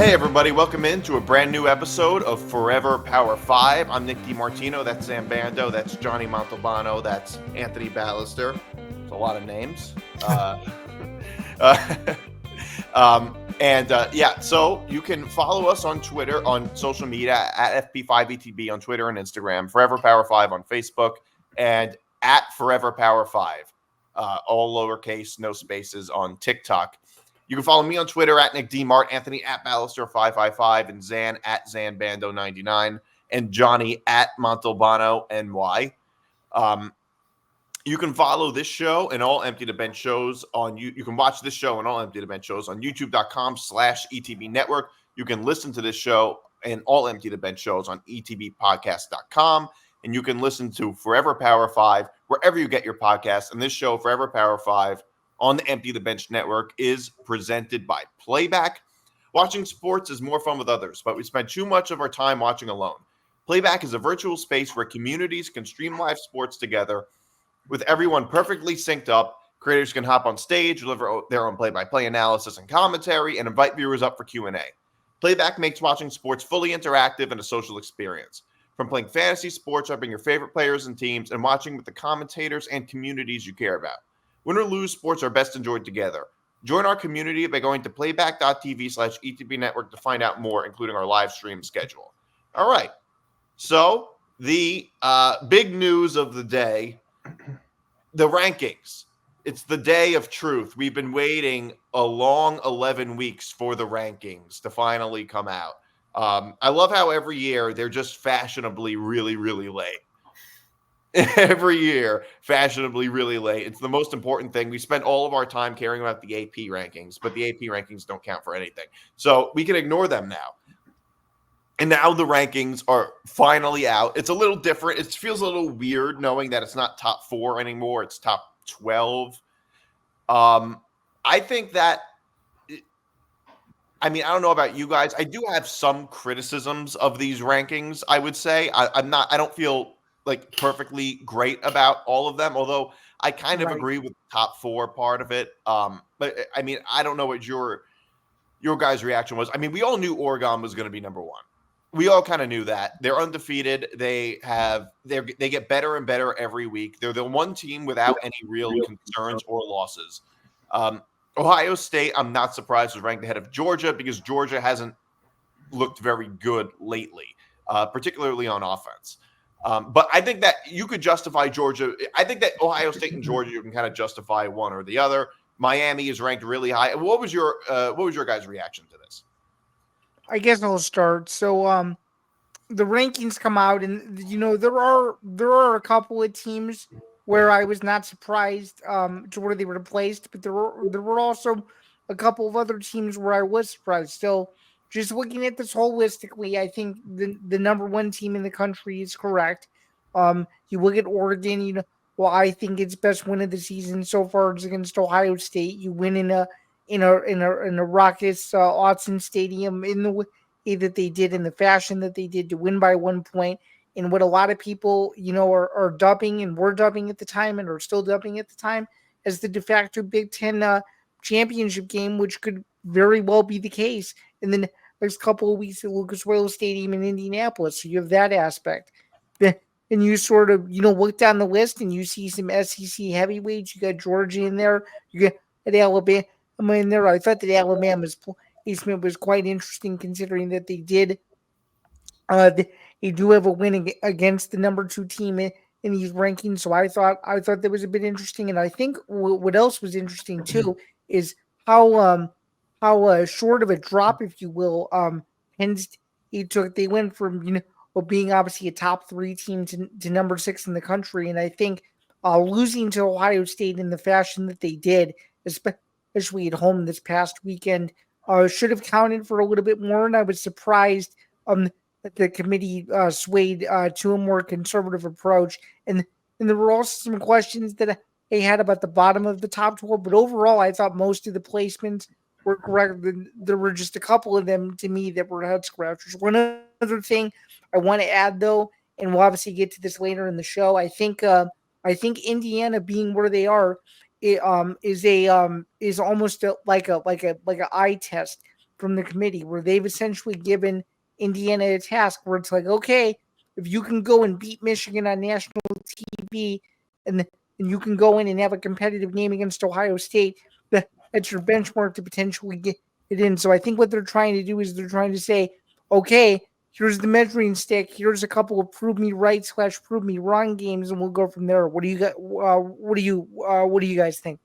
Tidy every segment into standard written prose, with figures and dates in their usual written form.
Hey everybody, welcome into a brand new episode of Forever Power 5. I'm Nick DiMartino, that's Zain Bando, that's Johnny Montalbano, that's Anthony Balester. It's a lot of names. So you can follow us on Twitter, on social media, at FP5ETB on Twitter and Instagram, Forever Power 5 on Facebook, and at Forever Power 5, all lowercase, no spaces on TikTok. You can follow me on Twitter at Nick DiMart, Anthony at Balester555, and Zan at ZanBando99, and Johnny at Montalbano NY. You can follow this show and all Empty the Bench shows on you can watch this show and all Empty the Bench shows on youtube.com/ETB Network. You can listen to this show and all Empty the Bench shows on etbpodcast.com. And you can listen to Forever Power 5 wherever you get your podcasts. And this show, Forever Power 5, on the Empty the Bench Network, is presented by Playback. Watching sports is more fun with others, but we spend too much of our time watching alone. Playback is a virtual space where communities can stream live sports together with everyone perfectly synced up. Creators can hop on stage, deliver their own play-by-play analysis and commentary, and invite viewers up for Q&A. Playback makes watching sports fully interactive and a social experience. From playing fantasy sports, upping your favorite players and teams, and watching with the commentators and communities you care about. Win or lose, sports are best enjoyed together. Join our community by going to playback.tv/ETB Network to find out more, including our live stream schedule. All right. So the big news of the day, the rankings. It's the day of truth. We've been waiting a long 11 weeks for the rankings to finally come out. I love how every year they're just fashionably really, really late. Every year, fashionably really late. It's the most important thing. We spend all of our time caring about the AP rankings, but the AP rankings don't count for anything. So we can ignore them now. And now the rankings are finally out. It's a little different. It feels a little weird knowing that it's not top 4 anymore. It's top 12. I think that, I don't know about you guys. I do have some criticisms of these rankings, I would say. I don't feel like perfectly great about all of them, although I kind of agree with the top 4 part of it. But I don't know what your guys' reaction was. We all knew Oregon was going to be number 1. We all kind of knew that. They're undefeated. They get better and better every week. They're the one team without any real concerns or losses. Ohio State, I'm not surprised, was ranked ahead of Georgia because Georgia hasn't looked very good lately, particularly on offense. But I think that you could justify Georgia. I think that Ohio State and Georgia, you can kind of justify one or the other. Miami is ranked really high. What was your guys' reaction to this? I guess I'll start. So, the rankings come out, and there are a couple of teams where I was not surprised to where they were placed, but there were also a couple of other teams where I was surprised. So, just looking at this holistically, I think the number 1 team in the country is correct. You look at Oregon, I think its best win of the season so far is against Ohio State. You win in a raucous Autzen Stadium in the way that they did, in the fashion that they did, to win by 1 point. And what a lot of people, are dubbing and were dubbing at the time and are still dubbing at the time as the de facto Big Ten championship game, which could very well be the case in the next couple of weeks at Lucas Oil Stadium in Indianapolis. So you have that aspect. And you sort of, look down the list and you see some SEC heavyweights. You got Georgia in there. You got Alabama in there. I thought that Alabama's placement was quite interesting, considering that they did. They do have a win against the number 2 team in these rankings. So I thought that was a bit interesting. And I think what else was interesting too is how short of a drop, if you will, Penn State took. They went from being obviously a top 3 team to number 6 in the country. And I think losing to Ohio State in the fashion that they did, especially at home this past weekend, should have counted for a little bit more. And I was surprised that the committee swayed to a more conservative approach. And there were also some questions that I had about the bottom of the top 12. But overall, I thought most of the placements were correct. There were just a couple of them to me that were head scratchers. One other thing I want to add, though, and we'll obviously get to this later in the show, I think Indiana being where they are is almost like a eye test. from the committee, where they've essentially given Indiana a task where it's like, okay, if you can go and beat Michigan on national TV, and you can go in and have a competitive game against Ohio State, that's your benchmark to potentially get it in. So I think what they're trying to do is they're trying to say, okay, here's the measuring stick. Here's a couple of prove me right / prove me wrong games, and we'll go from there. What do you got? What do you guys think?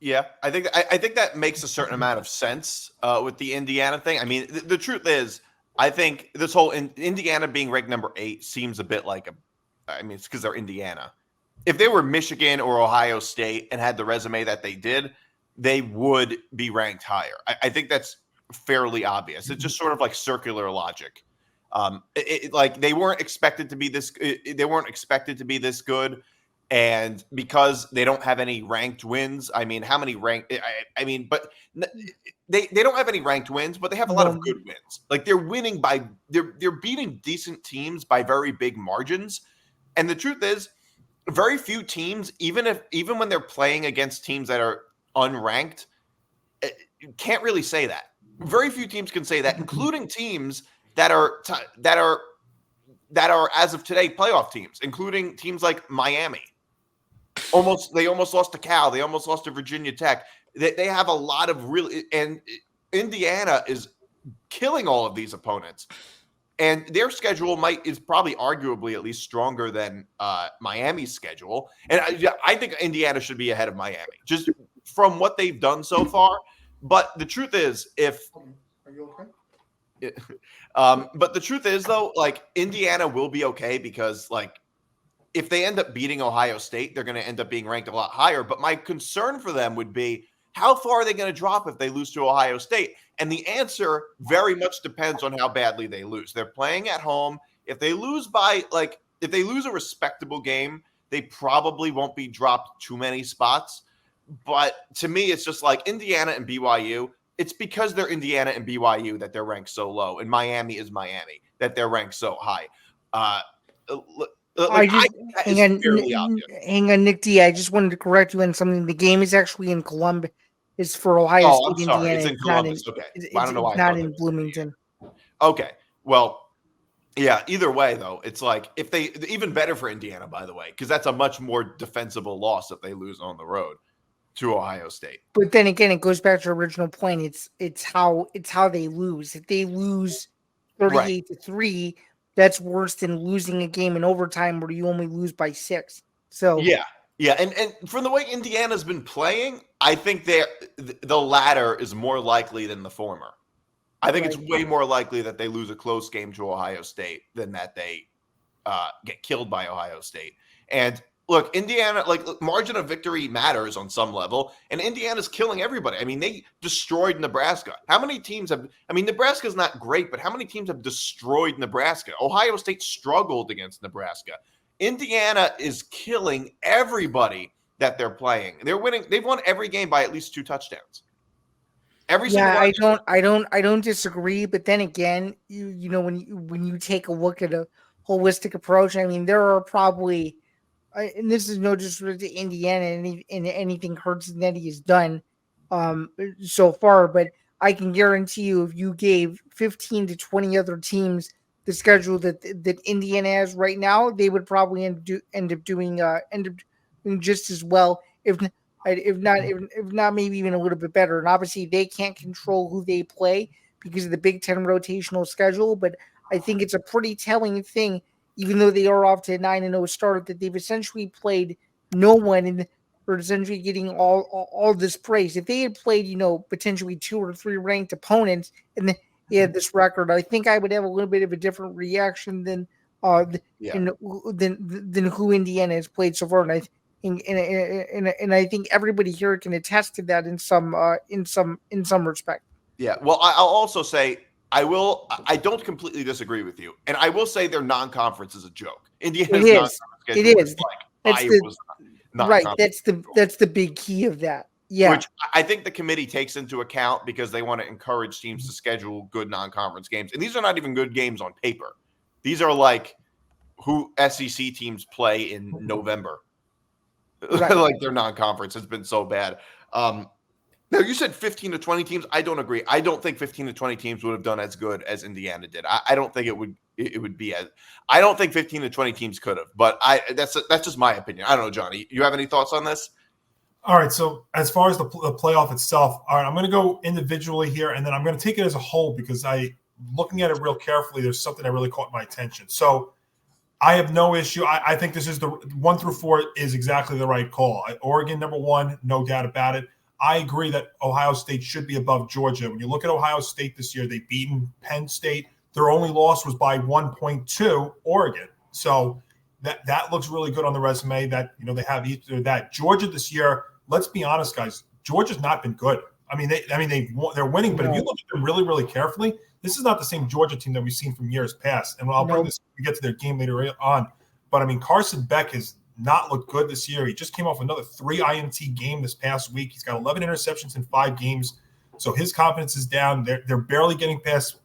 Yeah, I think that makes a certain amount of sense with the Indiana thing. I mean, the truth is, I think this whole Indiana being ranked number 8 seems a bit like I mean, it's because they're Indiana. If they were Michigan or Ohio State and had the resume that they did, they would be ranked higher. I think that's fairly obvious. It's just sort of like circular logic. Like they weren't expected to be this. They weren't expected to be this good, and because they don't have any ranked wins. I mean, how many ranked? I mean, but they don't have any ranked wins, but they have a lot of good wins. Like they're winning by they're beating decent teams by very big margins. And the truth is, very few teams, even when they're playing against teams that are unranked, can't really say that. Very few teams can say that, including teams that are as of today playoff teams, including teams like Miami. They almost lost to Cal. They almost lost to Virginia Tech. They have a lot of really, and Indiana is killing all of these opponents. And their schedule is probably arguably at least stronger than Miami's schedule. And I think Indiana should be ahead of Miami, just from what they've done so far. But the truth is, Are you okay? But the truth is, though, like Indiana will be okay because, like, if they end up beating Ohio State, they're going to end up being ranked a lot higher. But my concern for them would be, how far are they going to drop if they lose to Ohio State? And the answer very much depends on how badly they lose. They're playing at home. If they lose if they lose a respectable game, they probably won't be dropped too many spots. But to me, it's just like Indiana and BYU. It's because they're Indiana and BYU that they're ranked so low, and Miami is Miami that they're ranked so high. Hang on, Nick D. I just wanted to correct you on something. The game is actually in Columbus. It's for Ohio State, I'm sorry. Indiana. It's in Columbus. Okay. I don't know why. It's not in Bloomington. Okay. Well, yeah. Either way, though, it's like even better for Indiana, by the way, because that's a much more defensible loss if they lose on the road to Ohio State. But then again, it goes back to your original point. It's how they lose. If they lose 38-3, that's worse than losing a game in overtime where you only lose by 6. So yeah, and from the way Indiana's been playing, I think the latter is more likely than the former. I think it's way more likely that they lose a close game to Ohio State than that they get killed by Ohio State. And look, Indiana, margin of victory matters on some level, and Indiana's killing everybody. I mean, they destroyed Nebraska. How many teams Nebraska's not great, but how many teams have destroyed Nebraska? Ohio State struggled against Nebraska. Indiana is killing everybody that they're playing. They're winning. They've won every game by at least 2 touchdowns. I don't disagree. But then again, you know, when you take a look at a holistic approach, I mean, there are probably, and this is no disrespect to Indiana and anything Cincinnati has done so far, but I can guarantee you, if you gave 15 to 20 other teams the schedule that Indiana has right now, they would probably end up doing just as well, if not maybe even a little bit better. And obviously, they can't control who they play because of the Big Ten rotational schedule. But I think it's a pretty telling thing, even though they are off to a 9-0 start, that they've essentially played no one and are essentially getting all this praise. If they had played, potentially 2 or 3 ranked opponents and they had this record, I think I would have a little bit of a different reaction than who Indiana has played so far. And I think everybody here can attest to that in some respect. Yeah. Well, I'll also say I don't completely disagree with you, and I will say their non-conference is a joke. Indiana's non-conference schedule is that's the big key of that. Yeah. Which I think the committee takes into account because they want to encourage teams to schedule good non-conference games. And these are not even good games on paper. These are like who SEC teams play in November. Right. Like their non-conference has been so bad. No, you said 15 to 20 teams. I don't agree. I don't think 15 to 20 teams would have done as good as Indiana did. I don't think it would be as. I don't think 15 to 20 teams could have. But that's just my opinion. I don't know, Johnny. You have any thoughts on this? All right. So as far as the playoff itself, all right, I'm going to go individually here, and then I'm going to take it as a whole because looking at it real carefully, there's something that really caught my attention. So I have no issue. I think this is the 1 through 4 is exactly the right call. Oregon, number 1, no doubt about it. I agree that Ohio State should be above Georgia. When you look at Ohio State this year, they've beaten Penn State. Their only loss was by 1.2, Oregon. So that looks really good on the resume that, they have either that. Georgia this year, let's be honest, guys, Georgia's not been good. They're winning, but if you look at them really, really carefully, this is not the same Georgia team that we've seen from years past. And I'll bring this when we get to their game later on. But, Carson Beck has not looked good this year. He just came off another 3 INT game this past week. He's got 11 interceptions in 5 games. So his confidence is down. They're barely getting past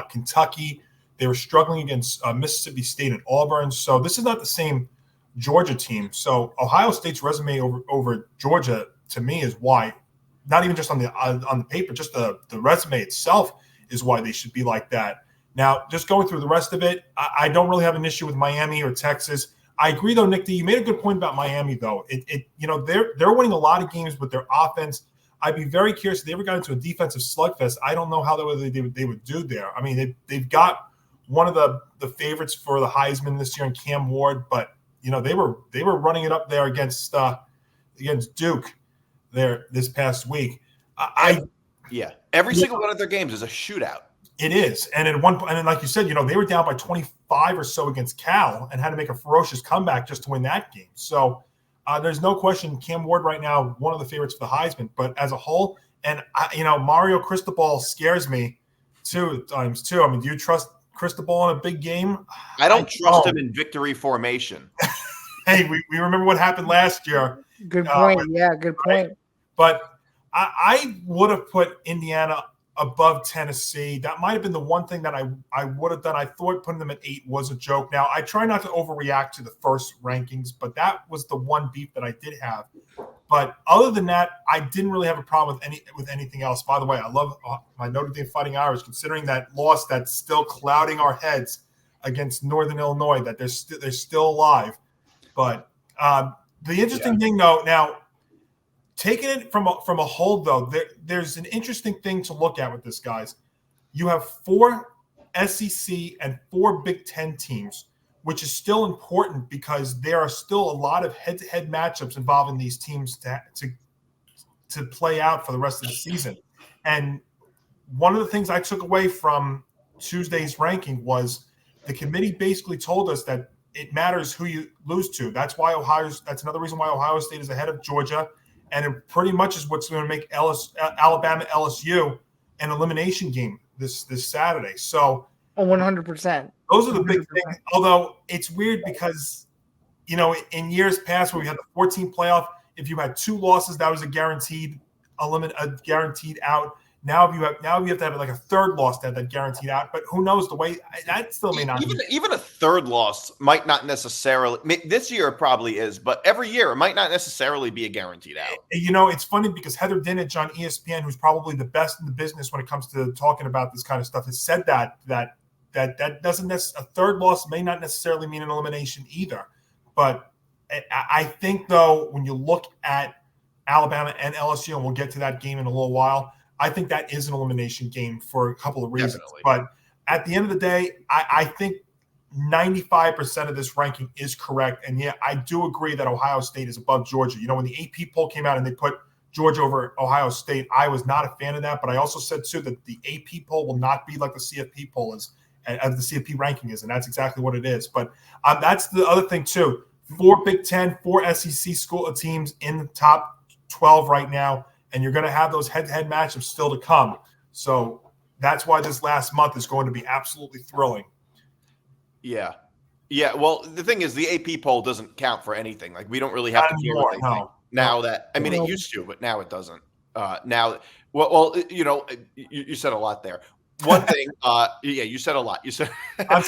Kentucky. They were struggling against Mississippi State and Auburn. So this is not the same Georgia team. So Ohio State's resume over Georgia, to me, is why, not even just on the paper, just the resume itself is why they should be like that. Now, just going through the rest of it, I don't really have an issue with Miami or Texas. I agree, though, Nick D. You made a good point about Miami, though. They're winning a lot of games with their offense. I'd be very curious if they ever got into a defensive slugfest. I don't know how they would do there. They've got one of the favorites for the Heisman this year in Cam Ward, but they were running it up there against Duke there this past week. Every single one of their games is a shootout. It is, and then like you said, they were down by 25 or so against Cal and had to make a ferocious comeback just to win that game. So there's no question Cam Ward right now one of the favorites for the Heisman. But as a whole, and Mario Cristobal scares me at times too. Do you trust Cristobal in a big game? I don't trust him in victory formation. Hey, we remember what happened last year. Good point. Good point. Right? But I would have put Indiana above Tennessee. That might have been the one thing that I would have done. I thought putting them at 8 was a joke. Now, I try not to overreact to the first rankings, but that was the one beef that I did have. But other than that, I didn't really have a problem with anything else. By the way, I love my Notre Dame Fighting Irish, considering that loss that's still clouding our heads against Northern Illinois, that they're still alive. But the interesting thing, though, now, taking it from a whole, though, there's an interesting thing to look at with this, guys. You have 4 SEC and 4 Big Ten teams, which is still important because there are still a lot of head-to-head matchups involving these teams to play out for the rest of the season. And one of the things I took away from Tuesday's ranking was the committee basically told us that it matters who you lose to. That's another reason why Ohio State is ahead of Georgia. And it pretty much is what's going to make Alabama LSU an elimination game this Saturday. So 100%. Those are the big things. Although it's weird because, in years past where we had the 14 playoff, if you had 2 losses, that was a guaranteed out. Now you have to have like a 3rd loss to have that guaranteed out. But who knows, the way that still may not even a 3rd loss might not necessarily. This year it probably is, but every year it might not necessarily be a guaranteed out. It's funny because Heather Dinich on ESPN, who's probably the best in the business when it comes to talking about this kind of stuff, has said that doesn't a 3rd loss may not necessarily mean an elimination either. But I think, though, when you look at Alabama and LSU, and we'll get to that game in a little while, I think that is an elimination game for a couple of reasons. Definitely. But at the end of the day, I think 95% of this ranking is correct. And I do agree that Ohio State is above Georgia. When the AP poll came out and they put Georgia over Ohio State, I was not a fan of that. But I also said, too, that the AP poll will not be like the CFP poll is, as the CFP ranking is. And that's exactly what it is. But that's the other thing, too. 4 Big Ten, 4 SEC school teams in the top 12 right now. And you're going to have those head-to-head matchups still to come. So that's why this last month is going to be absolutely thrilling. Yeah. Well, the thing is, the AP poll doesn't count for anything. Like, we don't really have to hear what they think. Now that, it used to, but now it doesn't. You said a lot there. One thing, you said a lot. You said I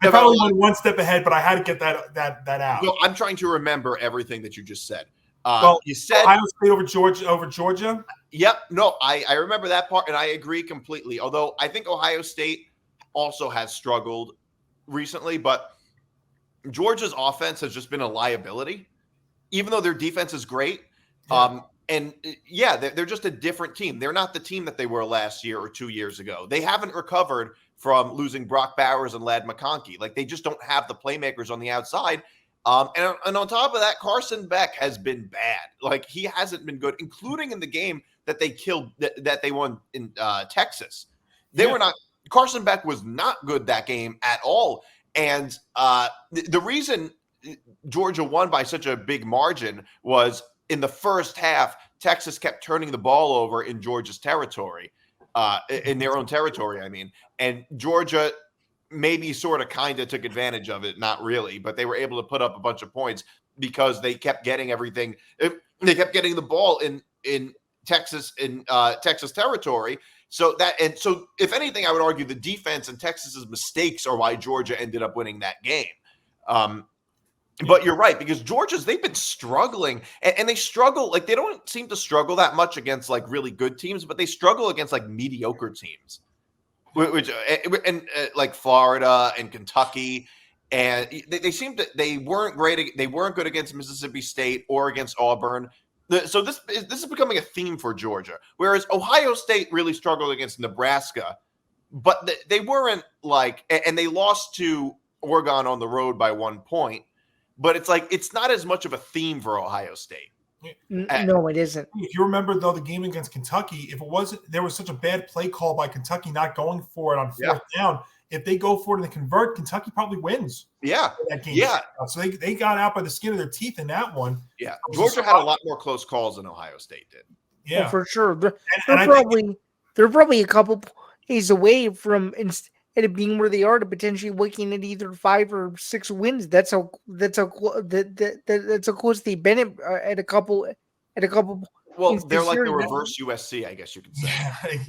probably went one step ahead, but I had to get that out. No, I'm trying to remember everything that you just said. You said Ohio State over Georgia. Yep. No, I remember that part, and I agree completely. Although I think Ohio State also has struggled recently, but Georgia's offense has just been a liability, even though their defense is great. Yeah. And yeah, they're just a different team. They're not the team that they were last year or 2 years ago. They haven't recovered from losing Brock Bowers and Ladd McConkey. Like, they just don't have the playmakers on the outside. And on top of that, Carson Beck has been bad. Like, he hasn't been good, including in the game that they killed, that they won in Texas. They were not. Carson Beck was not good that game at all. And the reason Georgia won by such a big margin was in the first half, Texas kept turning the ball over in Georgia's territory, in their own territory, I mean. And Georgia maybe sort of kind of took advantage of it, not really, but they were able to put up a bunch of points because they kept getting everything. They kept getting the ball in Texas territory. So if anything, I would argue the defense and Texas's mistakes are why Georgia ended up winning that game. But you're right, because they've been struggling, and they struggle, like, they don't seem to struggle that much against like really good teams, but they struggle against like mediocre teams, which like Florida and Kentucky, and they weren't great. They weren't good against Mississippi State or against Auburn. So this is becoming a theme for Georgia, whereas Ohio State really struggled against Nebraska, but they weren't like, and they lost to Oregon on the road by 1 point. But it's like, it's not as much of a theme for Ohio State. No, it isn't. If you remember, though, the game against Kentucky, if it wasn't, there was such a bad play call by Kentucky not going for it on fourth down. If they go for it and they convert, Kentucky probably wins. Yeah. That game. Yeah. So they got out by the skin of their teeth in that one. Yeah. Georgia had a lot more close calls than Ohio State did. Yeah. Oh, for sure. They're probably a couple plays away from it being where they are to potentially looking at either 5 or 6 wins. That's how close they've been at a couple. Well, they're like the reverse USC, I guess you could say.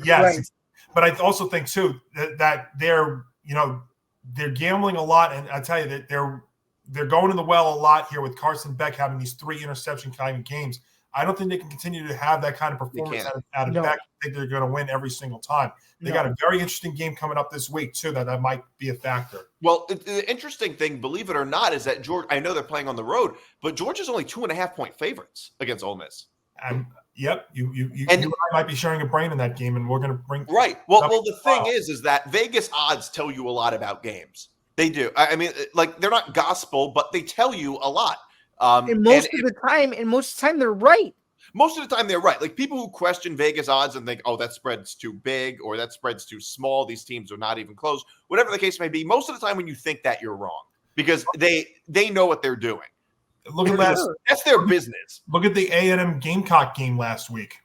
Yes, right. But I also think too that they're gambling a lot, and I tell you that they're going in the well a lot here with Carson Beck having these 3 interception kind of games. I don't think they can continue to have that kind of performance out of Beck. I think they're going to win every single time. They got a very interesting game coming up this week, too, that might be a factor. Well, the interesting thing, believe it or not, is that I know they're playing on the road, but Georgia's only 2.5-point favorites against Ole Miss. Yep, you and I might be sharing a brain in that game, and we're going to bring right. Well, the thing is that Vegas odds tell you a lot about games. They do. I mean, like, they're not gospel, but they tell you a lot. And most of the time, they're right. Most of the time, they're right. Like, people who question Vegas odds and think, oh, that spread's too big or that spread's too small, these teams are not even close, whatever the case may be, most of the time when you think that, you're wrong because they know what they're doing. Look at that's their business. Look at the A&M Gamecock game last week.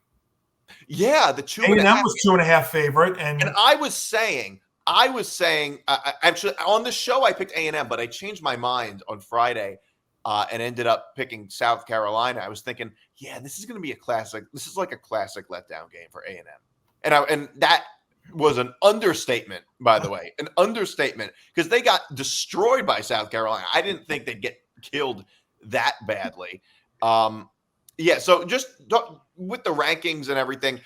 Yeah, the 2.5. A&M was 2.5 favorite, and I was saying, actually on the show I picked A&M, but I changed my mind on Friday. And ended up picking South Carolina. I was thinking, yeah, this is going to be a classic. This is like a classic letdown game for A&M. And that was an understatement, by the way, an understatement, because they got destroyed by South Carolina. I didn't think they'd get killed that badly. So just with the rankings and everything,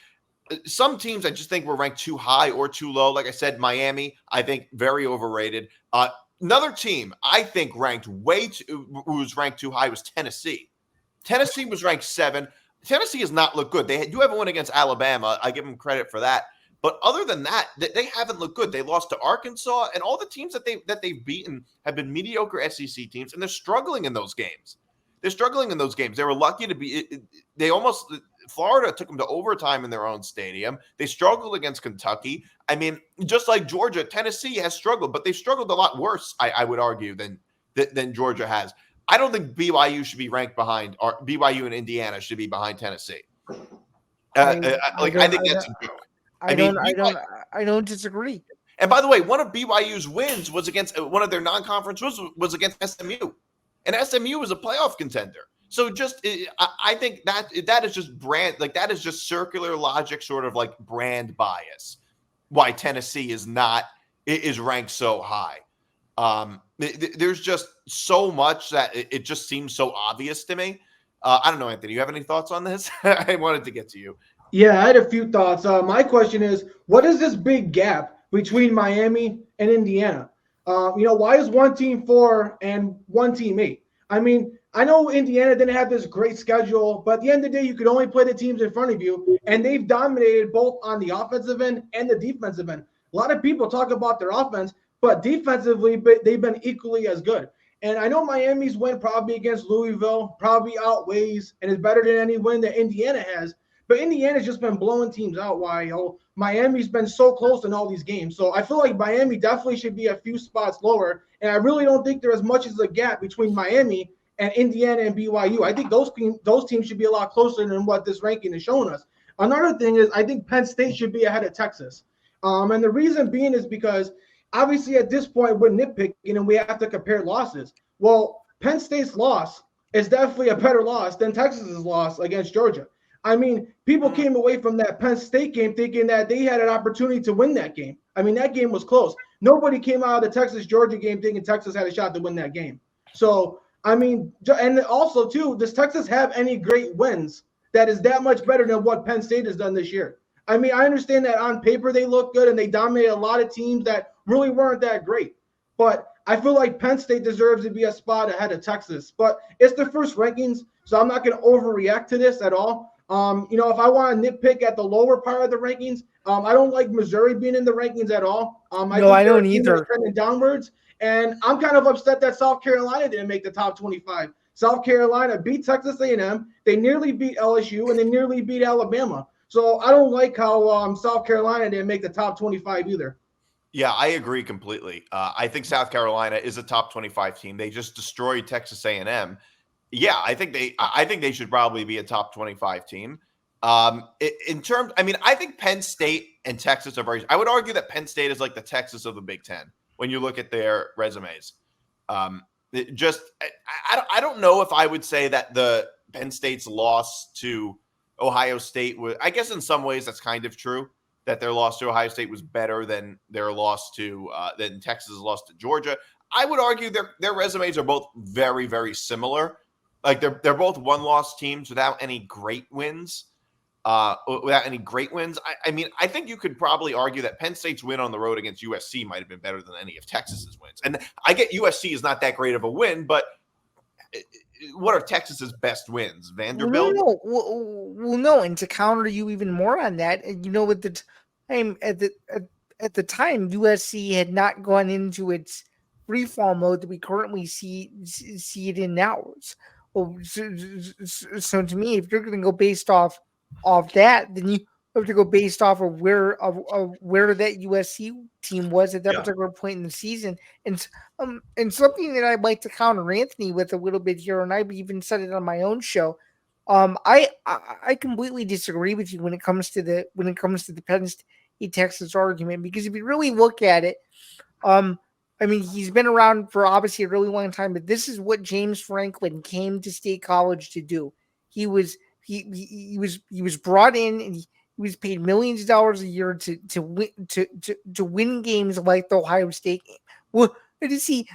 some teams I just think were ranked too high or too low. Like I said, Miami, I think very overrated. Another team I think who's ranked too high was Tennessee. Tennessee was ranked 7. Tennessee has not looked good. They do have a win against Alabama. I give them credit for that. But other than that, they haven't looked good. They lost to Arkansas, and all the teams that they've beaten have been mediocre SEC teams, and they're struggling in those games. They were lucky to be. Florida took them to overtime in their own stadium. They struggled against Kentucky. I mean, just like Georgia, Tennessee has struggled, but they've struggled a lot worse, I would argue, than Georgia has. I don't think BYU should be ranked behind, or BYU and Indiana should be behind Tennessee. I think that's a joke. I don't disagree. And by the way, one of BYU's wins was against one of their non-conference was against SMU, and SMU was a playoff contender. So I think that is just brand, like, that is just circular logic, sort of like brand bias. Why Tennessee is ranked so high. There's just so much that it just seems so obvious to me. I don't know, Anthony. You have any thoughts on this? I wanted to get to you. Yeah, I had a few thoughts. My question is, what is this big gap between Miami and Indiana? Why is one team 4 and one team 8? I mean, I know Indiana didn't have this great schedule, but at the end of the day, you could only play the teams in front of you, and they've dominated both on the offensive end and the defensive end. A lot of people talk about their offense, but defensively, they've been equally as good. And I know Miami's win probably against Louisville probably outweighs and is better than any win that Indiana has. But Indiana's just been blowing teams out while Miami's been so close in all these games. So I feel like Miami definitely should be a few spots lower. And I really don't think there's as much as a gap between Miami and Indiana and BYU. I think those teams should be a lot closer than what this ranking is showing us. Another thing is I think Penn State should be ahead of Texas. And the reason being is because obviously at this point we're nitpicking and we have to compare losses. Well, Penn State's loss is definitely a better loss than Texas's loss against Georgia. I mean, people came away from that Penn State game thinking that they had an opportunity to win that game. I mean, that game was close. Nobody came out of the Texas-Georgia game thinking Texas had a shot to win that game. So, I mean, and also, too, does Texas have any great wins that is that much better than what Penn State has done this year? I mean, I understand that on paper they look good and they dominated a lot of teams that really weren't that great. But I feel like Penn State deserves to be a spot ahead of Texas. But it's the first rankings, so I'm not going to overreact to this at all. If I want to nitpick at the lower part of the rankings, I don't like Missouri being in the rankings at all. I don't either. Trending downwards, and I'm kind of upset that South Carolina didn't make the top 25. South Carolina beat Texas A&M. They nearly beat LSU, and they nearly beat Alabama. So I don't like how South Carolina didn't make the top 25 either. Yeah, I agree completely. I think South Carolina is a top 25 team. They just destroyed Texas A&M. Yeah, I think they should probably be a top 25 team. In terms, I mean, I think Penn State and Texas are I would argue that Penn State is like the Texas of the Big Ten when you look at their resumes. I don't know if I would say that the Penn State's loss to Ohio State was, I guess in some ways that's kind of true, that their loss to Ohio State was better than their loss to than Texas' loss to Georgia. I would argue their resumes are both very, very similar. Like they're both one-loss teams without any great wins. I mean, I think you could probably argue that Penn State's win on the road against USC might have been better than any of Texas's wins. And I get USC is not that great of a win, but what are Texas's best wins? Vanderbilt? No. And to counter you even more on that, at the time, USC had not gone into its free fall mode that we currently see it in now. Well, so to me, if you're going to go based off that, then you have to go based off of where that USC team was at that particular point in the season. And something that I'd like to counter Anthony with a little bit here, and I've even said it on my own show. I completely disagree with you when it comes to the Penn State Texas argument, because if you really look at it, I mean, he's been around for obviously a really long time, but this is what James Franklin came to State College to do. He was brought in and he was paid millions of dollars a year to win games like the Ohio State game. What has he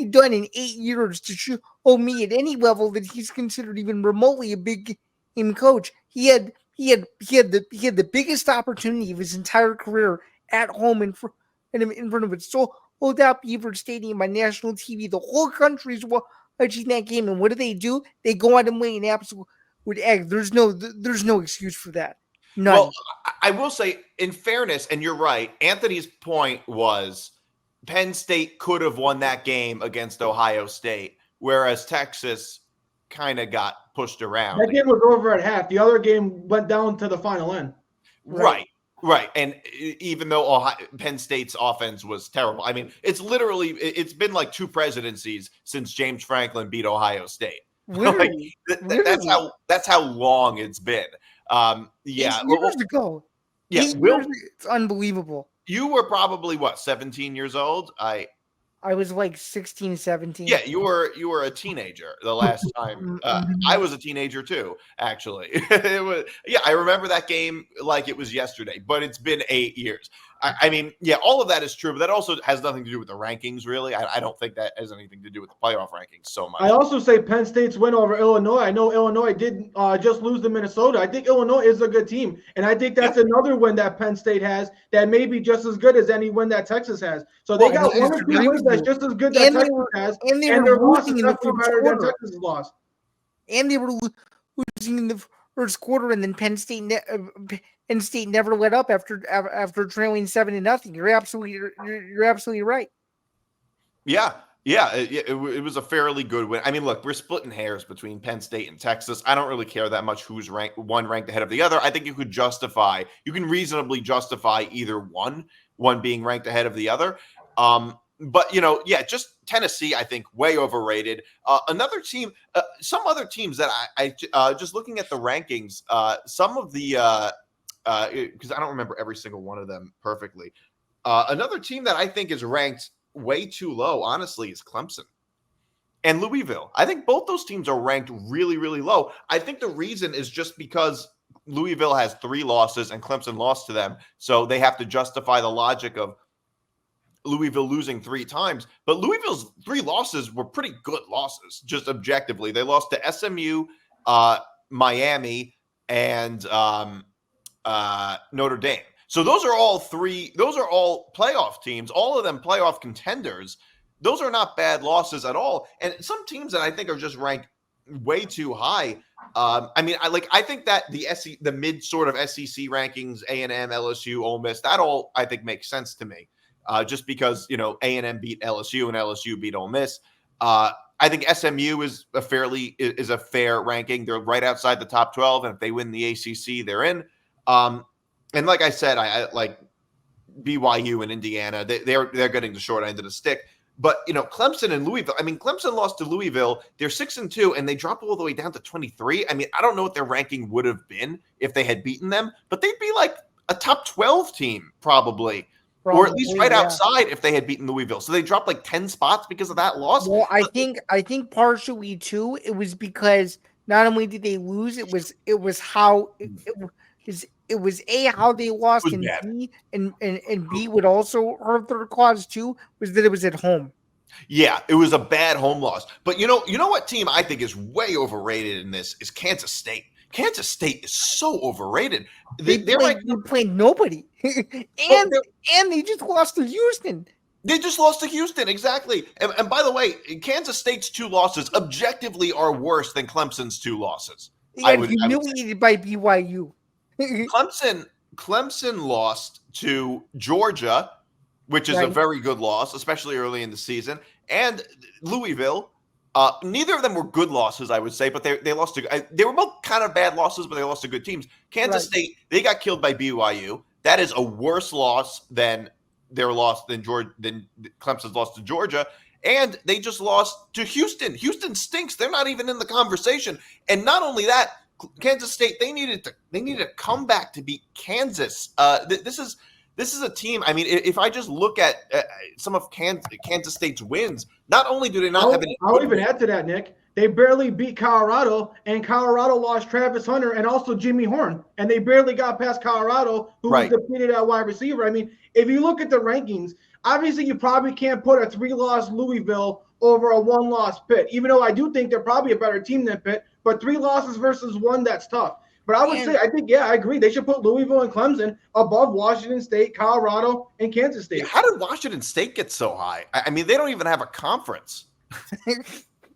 done in 8 years to show me at any level that he's considered even remotely a big game coach? He had the biggest opportunity of his entire career at home in front of it. So hold out Beaver Stadium on national TV. The whole country's watching that game. And what do? They go out and win an absolute egg. There's no excuse for that. None. Well, I will say, in fairness, and you're right, Anthony's point was Penn State could have won that game against Ohio State, whereas Texas kind of got pushed around. That game was over at half. The other game went down to the final end. Right. And even though Penn State's offense was terrible, I mean, it's been like 2 presidencies since James Franklin beat Ohio State. Literally, that's how long it's been. 8 years ago. Yeah, 8 years, it's unbelievable. You were probably 17 years old? I was like 16, 17. Yeah, you were a teenager the last time. I was a teenager too, actually. I remember that game like it was yesterday, but it's been 8 years. I mean, yeah, all of that is true, but that also has nothing to do with the rankings, really. I don't think that has anything to do with the playoff rankings so much. I also say Penn State's win over Illinois. I know Illinois did just lose to Minnesota. I think Illinois is a good team, and I think that's another win that Penn State has that may be just as good as any win that Texas has. So they got one or two wins that's just as good that Texas has, and their loss is definitely better than Texas' loss. And they were losing in the first quarter, and then Penn State never let up after trailing 7-0. You're absolutely right. Yeah, it was a fairly good win. I mean, look, we're splitting hairs between Penn State and Texas. I don't really care that much who's ranked ahead of the other. I think you can reasonably justify either one being ranked ahead of the other. But just Tennessee, I think, way overrated. Another team, some other teams that I just looking at the rankings, some of the because I don't remember every single one of them perfectly. Another team that I think is ranked way too low, honestly, is Clemson and Louisville. I think both those teams are ranked really, really low. I think the reason is just because Louisville has 3 losses and Clemson lost to them, so they have to justify the logic of Louisville losing 3 times. But Louisville's 3 losses were pretty good losses, just objectively. They lost to SMU, Miami, and Notre Dame. So those are all playoff teams, all of them playoff contenders. Those are not bad losses at all. And some teams that I think are just ranked way too high. I think that the mid sort of SEC rankings, A&M, LSU, Ole Miss, that all I think makes sense to me. Just because, A&M beat LSU and LSU beat Ole Miss. I think SMU is a fair ranking. They're right outside the top 12, and if they win the ACC, they're in. And like I said, I like BYU and Indiana. They're getting the short end of the stick. But Clemson and Louisville. I mean, Clemson lost to Louisville. They're 6-2, and they dropped all the way down to 23. I mean, I don't know what their ranking would have been if they had beaten them, but they'd be like a top 12 team probably. Or at least right outside if they had beaten Louisville. So they dropped like 10 spots because of that loss. Well, I think partially too, it was because not only did they lose, it was how how they lost, and B, and B would also hurt their cause too, was that it was at home. Yeah, it was a bad home loss. But you know what team I think is way overrated in this is Kansas State. Kansas State is so overrated. They played nobody, and they just lost to Houston. They just lost to Houston, exactly. And by the way, Kansas State's 2 losses objectively are worse than Clemson's 2 losses. They got humiliated by BYU. Clemson lost to Georgia, which is a very good loss, especially early in the season, and Louisville. Neither of them were good losses, I would say, but they lost to. They were both kind of bad losses, but they lost to good teams. Kansas State, they got killed by BYU. That is a worse loss than their loss than Clemson's loss to Georgia, and they just lost to Houston. Houston stinks. They're not even in the conversation. And not only that, Kansas State, they needed a comeback to beat Kansas. This is a team. I mean, if I just look at some of Kansas State's wins, not only do they not have any. I'll even add to that, Nick. They barely beat Colorado, and Colorado lost Travis Hunter and also Jimmy Horn, and they barely got past Colorado, who was depleted at wide receiver. I mean, if you look at the rankings, obviously you probably can't put a 3-loss Louisville over a 1-loss Pitt, even though I do think they're probably a better team than Pitt, but 3 losses versus 1, that's tough. But I would say, I agree. They should put Louisville and Clemson above Washington State, Colorado, and Kansas State. How did Washington State get so high? I mean, they don't even have a conference.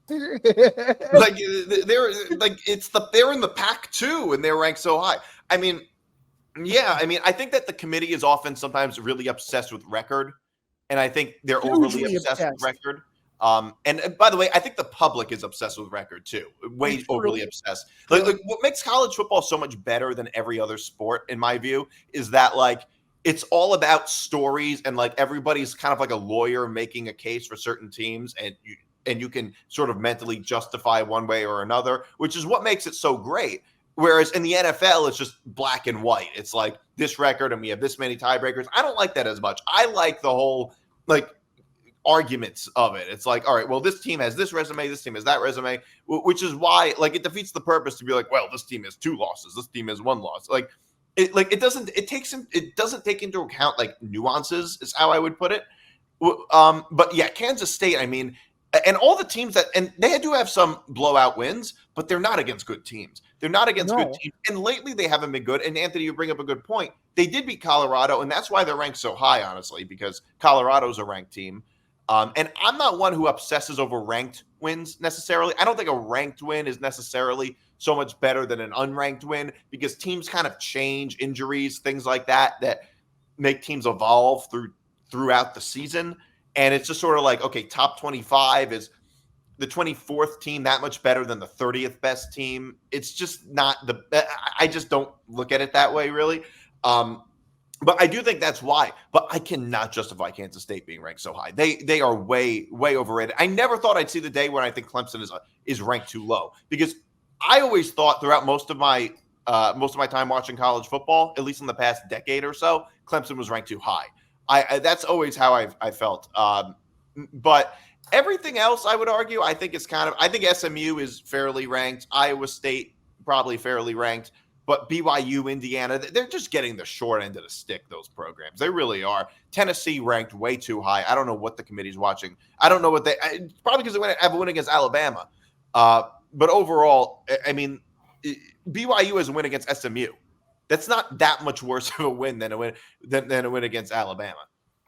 They're in the Pac-2 and they're ranked so high. I mean, I think that the committee is often sometimes really obsessed with record, and I think they're overly obsessed with record. And by the way, I think the public is obsessed with record too, way overly obsessed. Like what makes college football so much better than every other sport, in my view, is that it's all about stories, and everybody's kind of like a lawyer making a case for certain teams, and you can sort of mentally justify one way or another, which is what makes it so great. Whereas in the NFL, it's just black and white. It's like this record and we have this many tiebreakers. I don't like that as much. I like the whole arguments of it. It's like, all right, well, this team has this resume, this team has that resume, which is why it defeats the purpose to be like, well, this team has 2 losses, this team has 1 loss. it doesn't take into account like nuances is how I would put it. But yeah, Kansas State, I mean, and all the teams and they do have some blowout wins, but they're not against good teams. They're not against good teams. And lately they haven't been good. And Anthony, you bring up a good point. They did beat Colorado, and that's why they're ranked so high, honestly, because Colorado's a ranked team. And I'm not one who obsesses over ranked wins necessarily. I don't think a ranked win is necessarily so much better than an unranked win because teams kind of change, injuries, things like that make teams evolve throughout the season. And it's just sort of like, okay, top 25 is the 24th team that much better than the 30th best team. It's just not I just don't look at it that way, really. But I do think that's why. But I cannot justify Kansas State being ranked so high. They are way, way overrated. I never thought I'd see the day when I think Clemson is ranked too low because I always thought throughout most of my time watching college football, at least in the past decade or so, Clemson was ranked too high. That's always how I felt. But everything else, I would argue, I think SMU is fairly ranked. Iowa State probably fairly ranked. But BYU, Indiana, they're just getting the short end of the stick, those programs. They really are. Tennessee ranked way too high. I don't know what the committee's watching. I don't know what probably because they have a win against Alabama. But overall, I mean, BYU has a win against SMU. That's not that much worse of a win than a win against Alabama.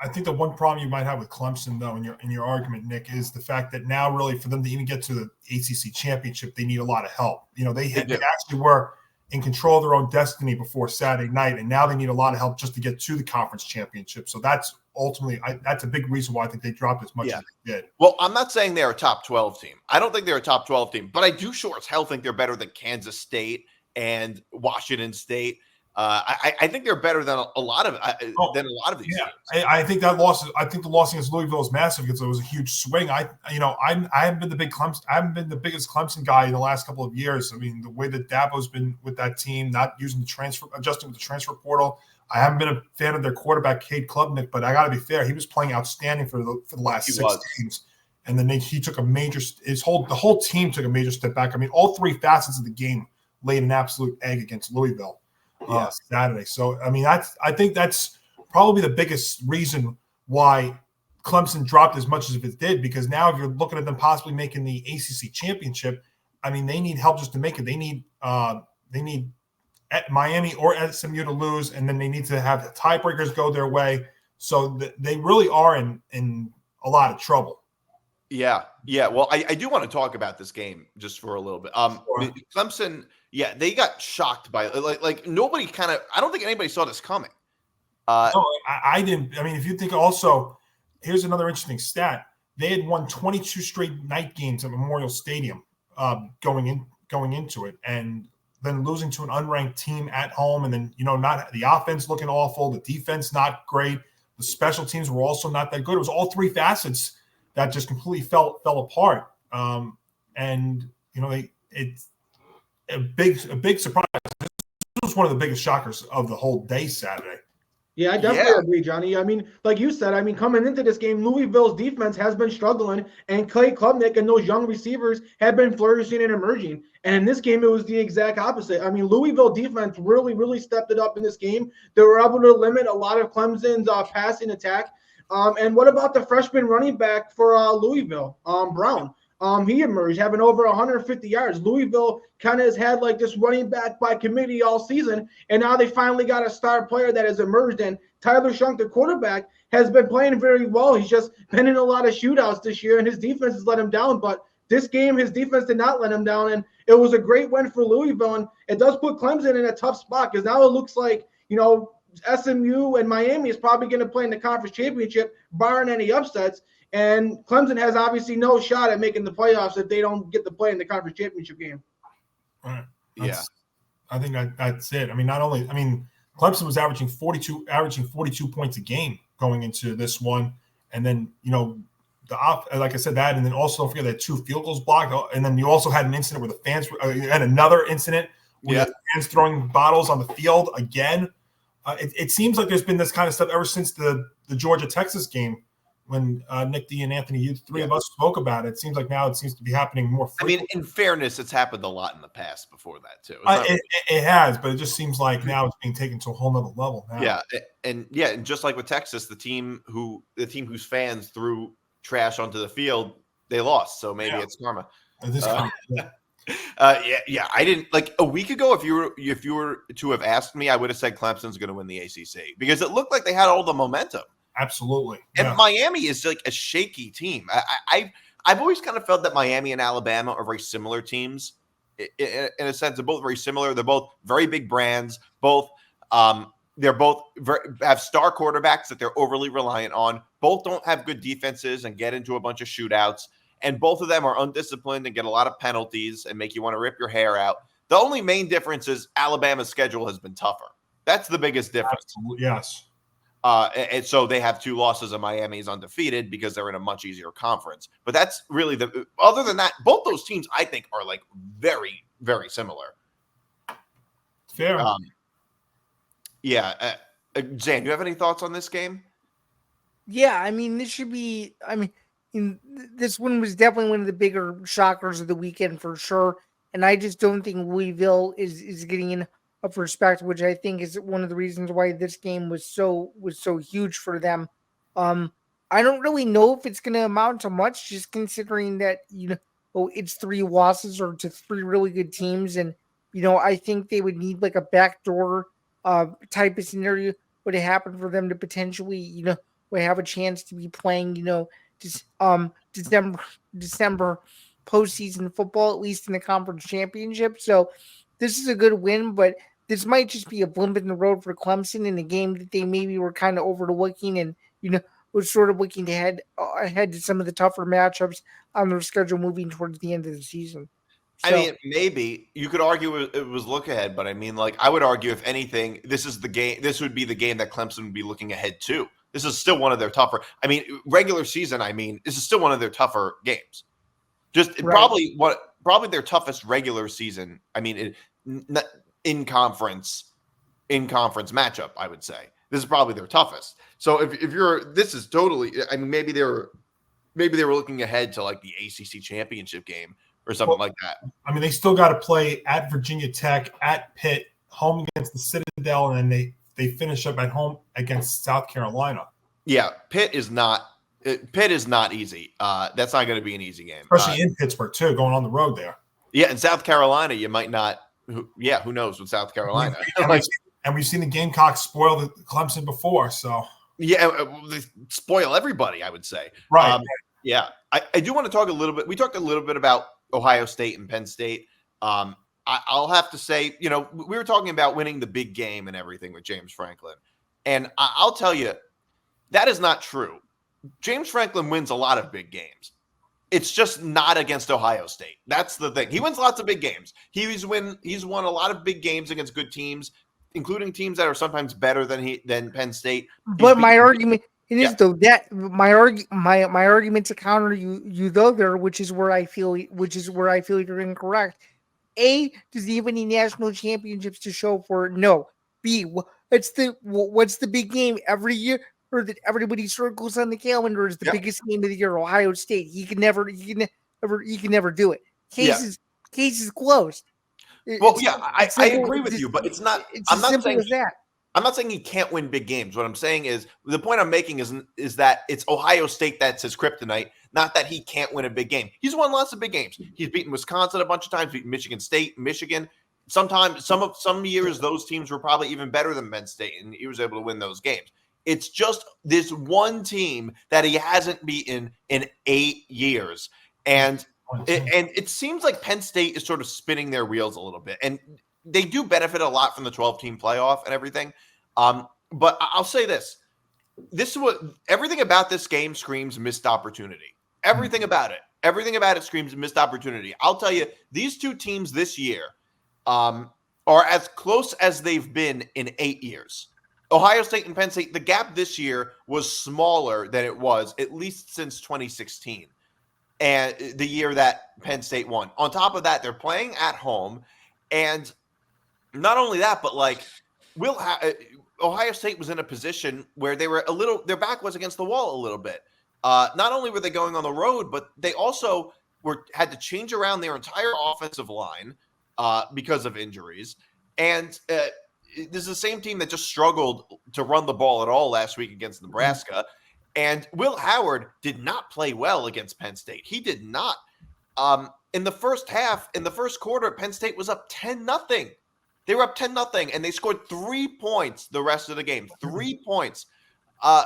I think the one problem you might have with Clemson, though, in your argument, Nick, is the fact that now really for them to even get to the ACC championship, they need a lot of help. You know, they actually were in control of their own destiny before Saturday night, and now they need a lot of help just to get to the conference championship. So that's ultimately that's a big reason why I think they dropped as much as they did. Well, I'm not saying they're a top 12 team. I don't think they're a top 12 team, but I do sure as hell think they're better than Kansas State and Washington State. I think they're better than a lot of these teams. I think that loss. I think the loss against Louisville is massive because it was a huge swing. I haven't been the big Clemson. I haven't been the biggest Clemson guy in the last couple of years. I mean, the way that Dabo's been with that team, not using adjusting with the transfer portal. I haven't been a fan of their quarterback, Cade Klubnik, but I got to be fair. He was playing outstanding for the last 6 games, and then he took the whole team took a major step back. I mean, all three facets of the game laid an absolute egg against Louisville. Saturday. So, I mean, I think that's probably the biggest reason why Clemson dropped as much as it did, because now if you're looking at them possibly making the ACC championship, I mean, they need help just to make it. They need Miami or SMU to lose, and then they need to have the tiebreakers go their way. So they really are in a lot of trouble. Yeah. Well, I do want to talk about this game just for a little bit. Sure. Clemson, they got shocked by like nobody I don't think anybody saw this coming. No, I didn't. I mean, if you think also, here's another interesting stat. They had won 22 straight night games at Memorial Stadium going into it, and then losing to an unranked team at home, and then not the offense looking awful, the defense not great, the special teams were also not that good. It was all three facets that just completely fell apart. And it's a big surprise. This was one of the biggest shockers of the whole day Saturday. Yeah, I definitely agree, Johnny. I mean, like you said, coming into this game, Louisville's defense has been struggling, and Cade Klubnik and those young receivers have been flourishing and emerging. And in this game, it was the exact opposite. I mean, Louisville defense really, really stepped it up in this game. They were able to limit a lot of Clemson's passing attack. And what about the freshman running back for Louisville, Brown? He emerged having over 150 yards. Louisville kind of has had like this running back by committee all season, and now they finally got a star player that has emerged. And Tyler Shunk, the quarterback, has been playing very well. He's just been in a lot of shootouts this year, and his defense has let him down. But this game, his defense did not let him down, and it was a great win for Louisville. And it does put Clemson in a tough spot because now it looks like, SMU and Miami is probably going to play in the conference championship, barring any upsets. And Clemson has obviously no shot at making the playoffs if they don't get to play in the conference championship game. Right. I think that's it. I mean, Clemson was averaging 42 points a game going into this one. And then, like I said, that, and then also don't forget that 2 field goals blocked. And then you also had an incident where the fans you had another incident where the fans throwing bottles on the field again. It seems like there's been this kind of stuff ever since the Georgia-Texas game when Nick D and Anthony, you three of us spoke about it. It seems like now it seems to be happening more frequently. I mean, in fairness, it's happened a lot in the past before that too. It has, but it just seems like now it's being taken to a whole nother level now. Yeah, and just like with Texas, the team whose fans threw trash onto the field, they lost. So maybe it's karma. It is karma. I didn't like a week ago. If you were to have asked me, I would have said Clemson's going to win the ACC because it looked like they had all the momentum. Absolutely. And Miami is like a shaky team. I've always kind of felt that Miami and Alabama are very similar teams in a sense. They're both very similar. They're both very big brands. They're both have star quarterbacks that they're overly reliant on. Both don't have good defenses and get into a bunch of shootouts. And both of them are undisciplined and get a lot of penalties and make you want to rip your hair out. The only main difference is Alabama's schedule has been tougher. That's the biggest difference. Absolutely, yes. And so they have 2 losses and Miami's undefeated because they're in a much easier conference. But that's really other than that, both those teams I think are like very, very similar. Fair. Zain, do you have any thoughts on this game? Yeah, I mean, this one was definitely one of the bigger shockers of the weekend for sure. And I just don't think Louisville is getting enough respect, which I think is one of the reasons why this game was so huge for them. I don't really know if it's going to amount to much, just considering that it's 3 losses or to 3 really good teams, and I think they would need like a backdoor type of scenario would happen for them to potentially would have a chance to be playing December postseason football, at least in the conference championship. So this is a good win, but this might just be a blimp in the road for Clemson in a game that they maybe were kind of overlooking and, was sort of looking ahead to some of the tougher matchups on their schedule moving towards the end of the season. So, I mean, maybe you could argue it was look ahead, but I mean, like I would argue if anything, this would be the game that Clemson would be looking ahead to. This is still one of their tougher. I mean, regular season. I mean, this is still one of their tougher games. Probably their toughest regular season. I mean, in conference matchup. I would say this is probably their toughest. So this is totally. I mean, maybe they were looking ahead to like the ACC championship game or something like that. I mean, they still got to play at Virginia Tech, at Pitt, home against the Citadel, and then they finish up at home against South Carolina. Yeah, Pitt is not easy. That's not going to be an easy game. Especially in Pittsburgh, too, going on the road there. Yeah, in South Carolina, you might not – who knows with South Carolina. And we've seen the Gamecocks spoil the Clemson before, so. Yeah, they spoil everybody, I would say. Right. Yeah. I do want to talk a little bit – we talked a little bit about Ohio State and Penn State. I'll have to say, we were talking about winning the big game and everything with James Franklin. And I'll tell you, that is not true. James Franklin wins a lot of big games. It's just not against Ohio State. That's the thing. He wins lots of big games. He's won a lot of big games against good teams, including teams that are sometimes better than Penn State. But my argument is though that my argument to counter you though there, which is where I feel you're incorrect. A, does he have any national championships to show for it? No. B, what's the big game every year or that everybody circles on the calendar is the biggest game of the year? Ohio State. He can never do it. Case is closed. I agree with you, but it's not. I'm not saying that. I'm not saying he can't win big games. What I'm saying is the point I'm making is that it's Ohio State that's his kryptonite, not that he can't win a big game. He's won lots of big games. He's beaten Wisconsin a bunch of times, beaten Michigan State, Michigan. Sometimes some years those teams were probably even better than Penn State, and he was able to win those games. It's just this one team that he hasn't beaten in 8 years, and it seems like Penn State is sort of spinning their wheels a little bit, and they do benefit a lot from the 12-team playoff and everything. But I'll say this is what everything about this game screams missed opportunity. Everything about it screams missed opportunity. I'll tell you, these two teams this year are as close as they've been in 8 years. Ohio State and Penn State, the gap this year was smaller than it was at least since 2016 and the year that Penn State won. On top of that, they're playing at home, and not only that, but like Ohio State was in a position where they were their back was against the wall a little bit. Not only were they going on the road, but they also had to change around their entire offensive line because of injuries. And this is the same team that just struggled to run the ball at all last week against Nebraska. And Will Howard did not play well against Penn State. He did not. In the first half, in the first quarter, Penn State was up 10-0. They were up 10-0, and they scored 3 points the rest of the game. 3 points. I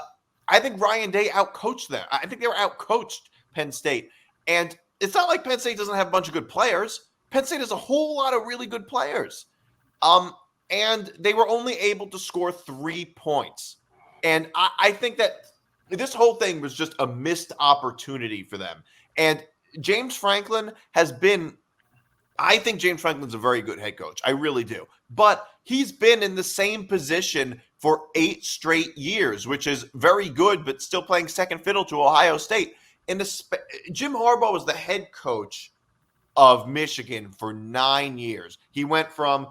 think Ryan Day outcoached them. I think they were outcoached, Penn State. And it's not like Penn State doesn't have a bunch of good players. Penn State has a whole lot of really good players. And they were only able to score 3 points. And I think that this whole thing was just a missed opportunity for them. And James Franklin I think James Franklin's a very good head coach. I really do. But he's been in the same position for 8 straight years, which is very good, but still playing second fiddle to Ohio State. Jim Harbaugh was the head coach of Michigan for 9 years. He went from,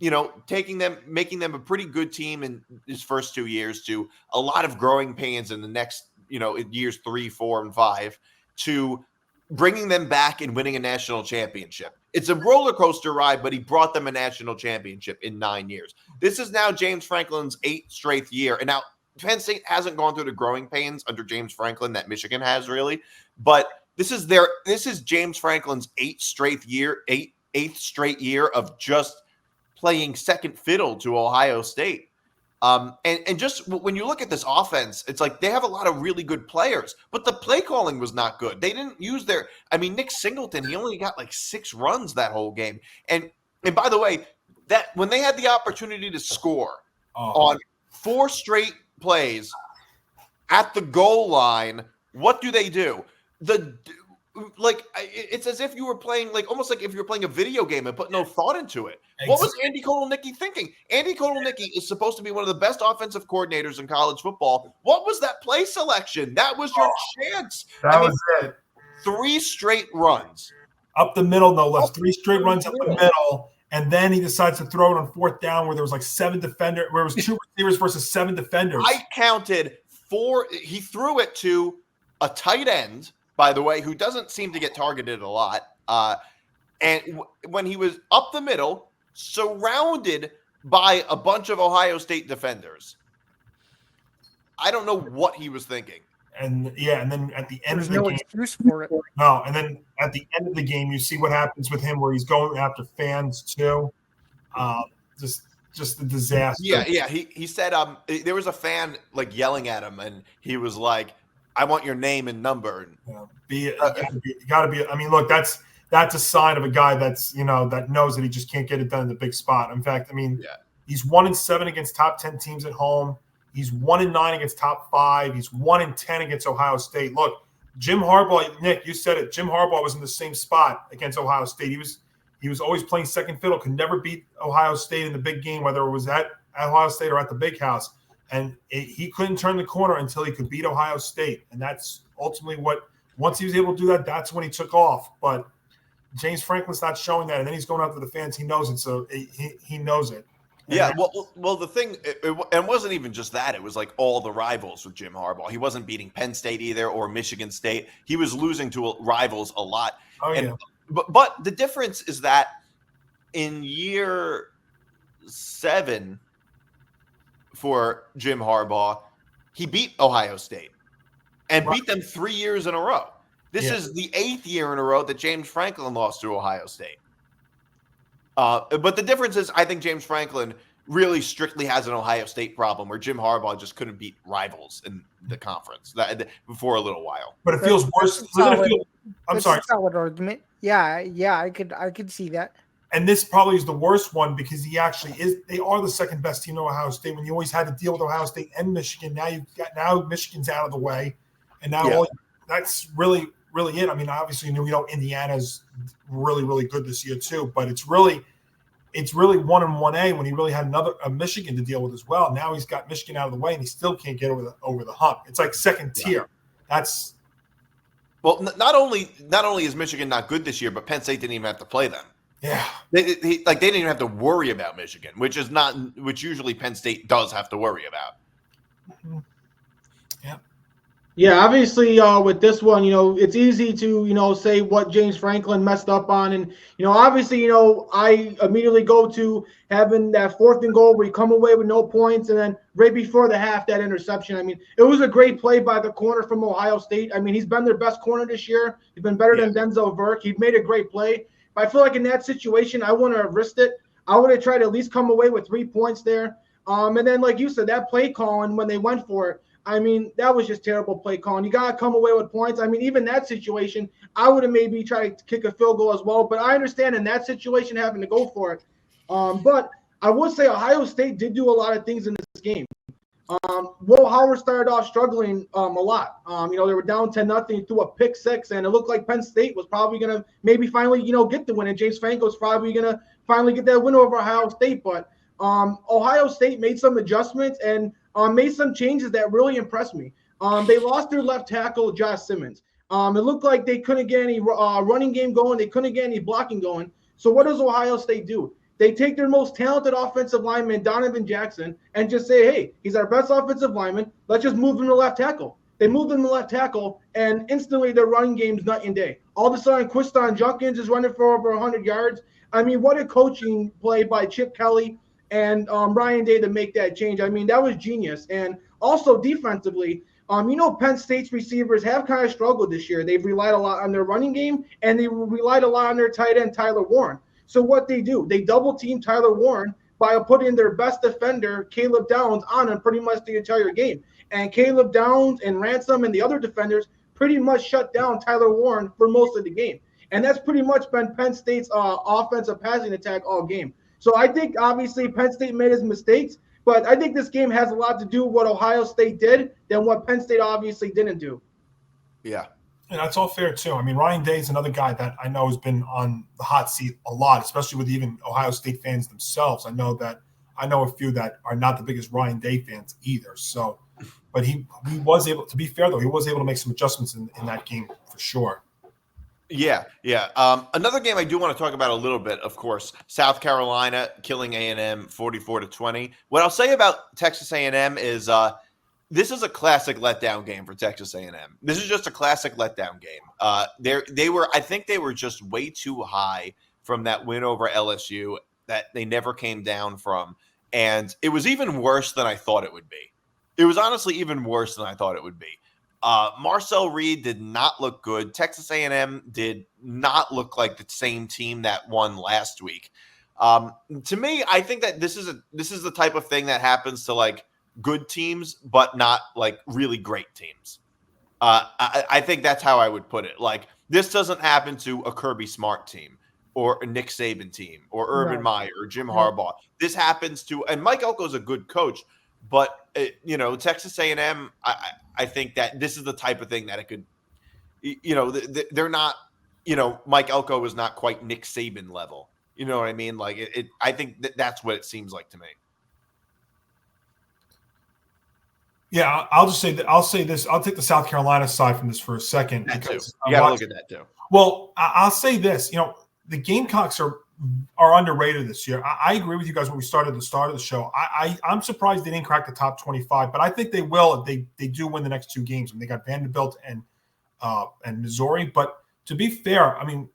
making them a pretty good team in his first 2 years to a lot of growing pains in the next, years 3, 4, and 5 to bringing them back and winning a national championship. It's a roller coaster ride, but he brought them a national championship in 9 years. This is now James Franklin's 8th straight year. And now Penn State hasn't gone through the growing pains under James Franklin that Michigan has really, but this is James Franklin's 8th straight year of just playing second fiddle to Ohio State. And just when you look at this offense, it's like they have a lot of really good players, but the play calling was not good. They didn't use Nick Singleton, he only got like 6 runs that whole game. And by the way, that when they had the opportunity to score on 4 straight plays at the goal line, what do? It's as if you were playing, almost like if you were playing a video game and put no thought into it. Exactly. What was Andy Kotelnicki thinking? Andy Kotelnicki is supposed to be one of the best offensive coordinators in college football. What was that play selection? That was your chance. That was it. 3 straight runs. Up the middle, no less. 3 straight runs up the middle. And then he decides to throw it on 4th down where there was 7 defenders, where it was 2 receivers versus 7 defenders. I counted 4. He threw it to a tight end, by the way, who doesn't seem to get targeted a lot. And when he was up the middle, surrounded by a bunch of Ohio State defenders, I don't know what he was thinking. And then at the end There's of the no game, excuse for it. no. And then at the end of the game, you see what happens with him, where he's going after fans too. Just a disaster. Yeah. He said there was a fan yelling at him, and he was like, "I want your name and number." You gotta be. I mean, look, that's a sign of a guy that's that knows that he just can't get it done in the big spot. In fact, he's 1-7 against top 10 teams at home. He's 1-9 against top 5. He's 1-10 against Ohio State. Look, Jim Harbaugh, Nick, you said it. Jim Harbaugh was in the same spot against Ohio State. He was always playing second fiddle. Could never beat Ohio State in the big game, whether it was at Ohio State or at the Big House. And he couldn't turn the corner until he could beat Ohio State. And that's ultimately once he was able to do that, that's when he took off. But James Franklin's not showing that. And then he's going out to the fans. He knows it. So he knows it. Yeah, well, the thing, it wasn't even just that. It was all the rivals with Jim Harbaugh. He wasn't beating Penn State either or Michigan State. He was losing to rivals a lot. But the difference is that in year 7 for Jim Harbaugh, he beat Ohio State and beat them 3 years in a row. This is the 8th year in a row that James Franklin lost to Ohio State. But the difference is, I think James Franklin really strictly has an Ohio State problem, where Jim Harbaugh just couldn't beat rivals in the conference for a little while. But it feels worse. I'm sorry. A solid argument. Yeah, I could see that. And this probably is the worst one, because he actually is. They are the second best team in Ohio State. When you always had to deal with Ohio State and Michigan, now Michigan's out of the way, and now that's really it. I mean, obviously, Indiana's really, really good this year too, but it's really 1 and 1A when he really had a Michigan to deal with as well. Now he's got Michigan out of the way, and he still can't get over the hump. It's like second tier. That's not only is Michigan not good this year, but Penn State didn't even have to play them. Yeah, they didn't even have to worry about Michigan, which usually Penn State does have to worry about. Mm-hmm. Yeah. Yeah, obviously, with this one, it's easy to, say what James Franklin messed up on. And, obviously, I immediately go to having that 4th and goal where you come away with no points. And then right before the half, that interception. I mean, it was a great play by the corner from Ohio State. I mean, he's been their best corner this year. He's been better than Denzel Burke. He made a great play. But I feel like in that situation, I wouldn't have risked it. I would have tried to at least come away with 3 points there. And then, like you said, that play calling when they went for it, I mean, that was just terrible play calling. You got to come away with points. I mean, even that situation, I would have maybe tried to kick a field goal as well. But I understand in that situation having to go for it. But I would say Ohio State did do a lot of things in this game. Will Howard started off struggling a lot. They were down 10-0 through a pick 6, and it looked like Penn State was probably going to maybe finally, get the win. And James Franco was probably going to finally get that win over Ohio State. But Ohio State made some adjustments and made some changes that really impressed me. They lost their left tackle, Josh Simmons. It looked like they couldn't get any running game going. They couldn't get any blocking going. So what does Ohio State do? They take their most talented offensive lineman, Donovan Jackson, and just say, hey, he's our best offensive lineman. Let's just move him to left tackle. They moved him to left tackle, and instantly their running game's night and day. All of a sudden, Quiston Junkins is running for over 100 yards. I mean, what a coaching play by Chip Kelly and Ryan Day to make that change. I mean, that was genius. And also defensively, Penn State's receivers have kind of struggled this year. They've relied a lot on their running game, and they relied a lot on their tight end, Tyler Warren. So what they do, they double team Tyler Warren by putting their best defender, Caleb Downs, on him pretty much the entire game. And Caleb Downs and Ransom and the other defenders pretty much shut down Tyler Warren for most of the game. And that's pretty much been Penn State's offensive passing attack all game. So I think obviously Penn State made his mistakes, but I think this game has a lot to do with what Ohio State did than what Penn State obviously didn't do. Yeah. And that's all fair, too. I mean, Ryan Day is another guy that I know has been on the hot seat a lot, especially with even Ohio State fans themselves. I know a few that are not the biggest Ryan Day fans either. So, but he was able, to be fair, though, he was able to make some adjustments in that game for sure. Yeah. Another game I do want to talk about a little bit, of course, South Carolina killing A&M 44-20. What I'll say about Texas A&M is this is a classic letdown game for Texas A&M. This is just a classic letdown game. I think they were just way too high from that win over LSU that they never came down from, and it was even worse than I thought it would be. It was honestly even worse than I thought it would be. Marcel Reed did not look good. Texas A&M did not look like the same team that won last week. To me, I think that this is the type of thing that happens to like good teams, but not like really great teams. I think that's how I would put it. Like this doesn't happen to a Kirby Smart team or a Nick Saban team or Urban Meyer or Jim Harbaugh. This happens to, and Mike Elko's a good coach, but Texas A&M, I think that this is the type of thing that it could, they're not, Mike Elko is not quite Nick Saban level. You know what I mean? Like I think that's what it seems like to me. Yeah, I'll just say that. I'll say this. I'll take the South Carolina side from this for a second. Because you got to look at that too. Well, I'll say this. The Gamecocks are underrated this year. I agree with you guys when we started the start of the show. I'm surprised they didn't crack the top 25, but I think they will if they do win the next 2 games. They got Vanderbilt and Missouri. But to be fair, I mean,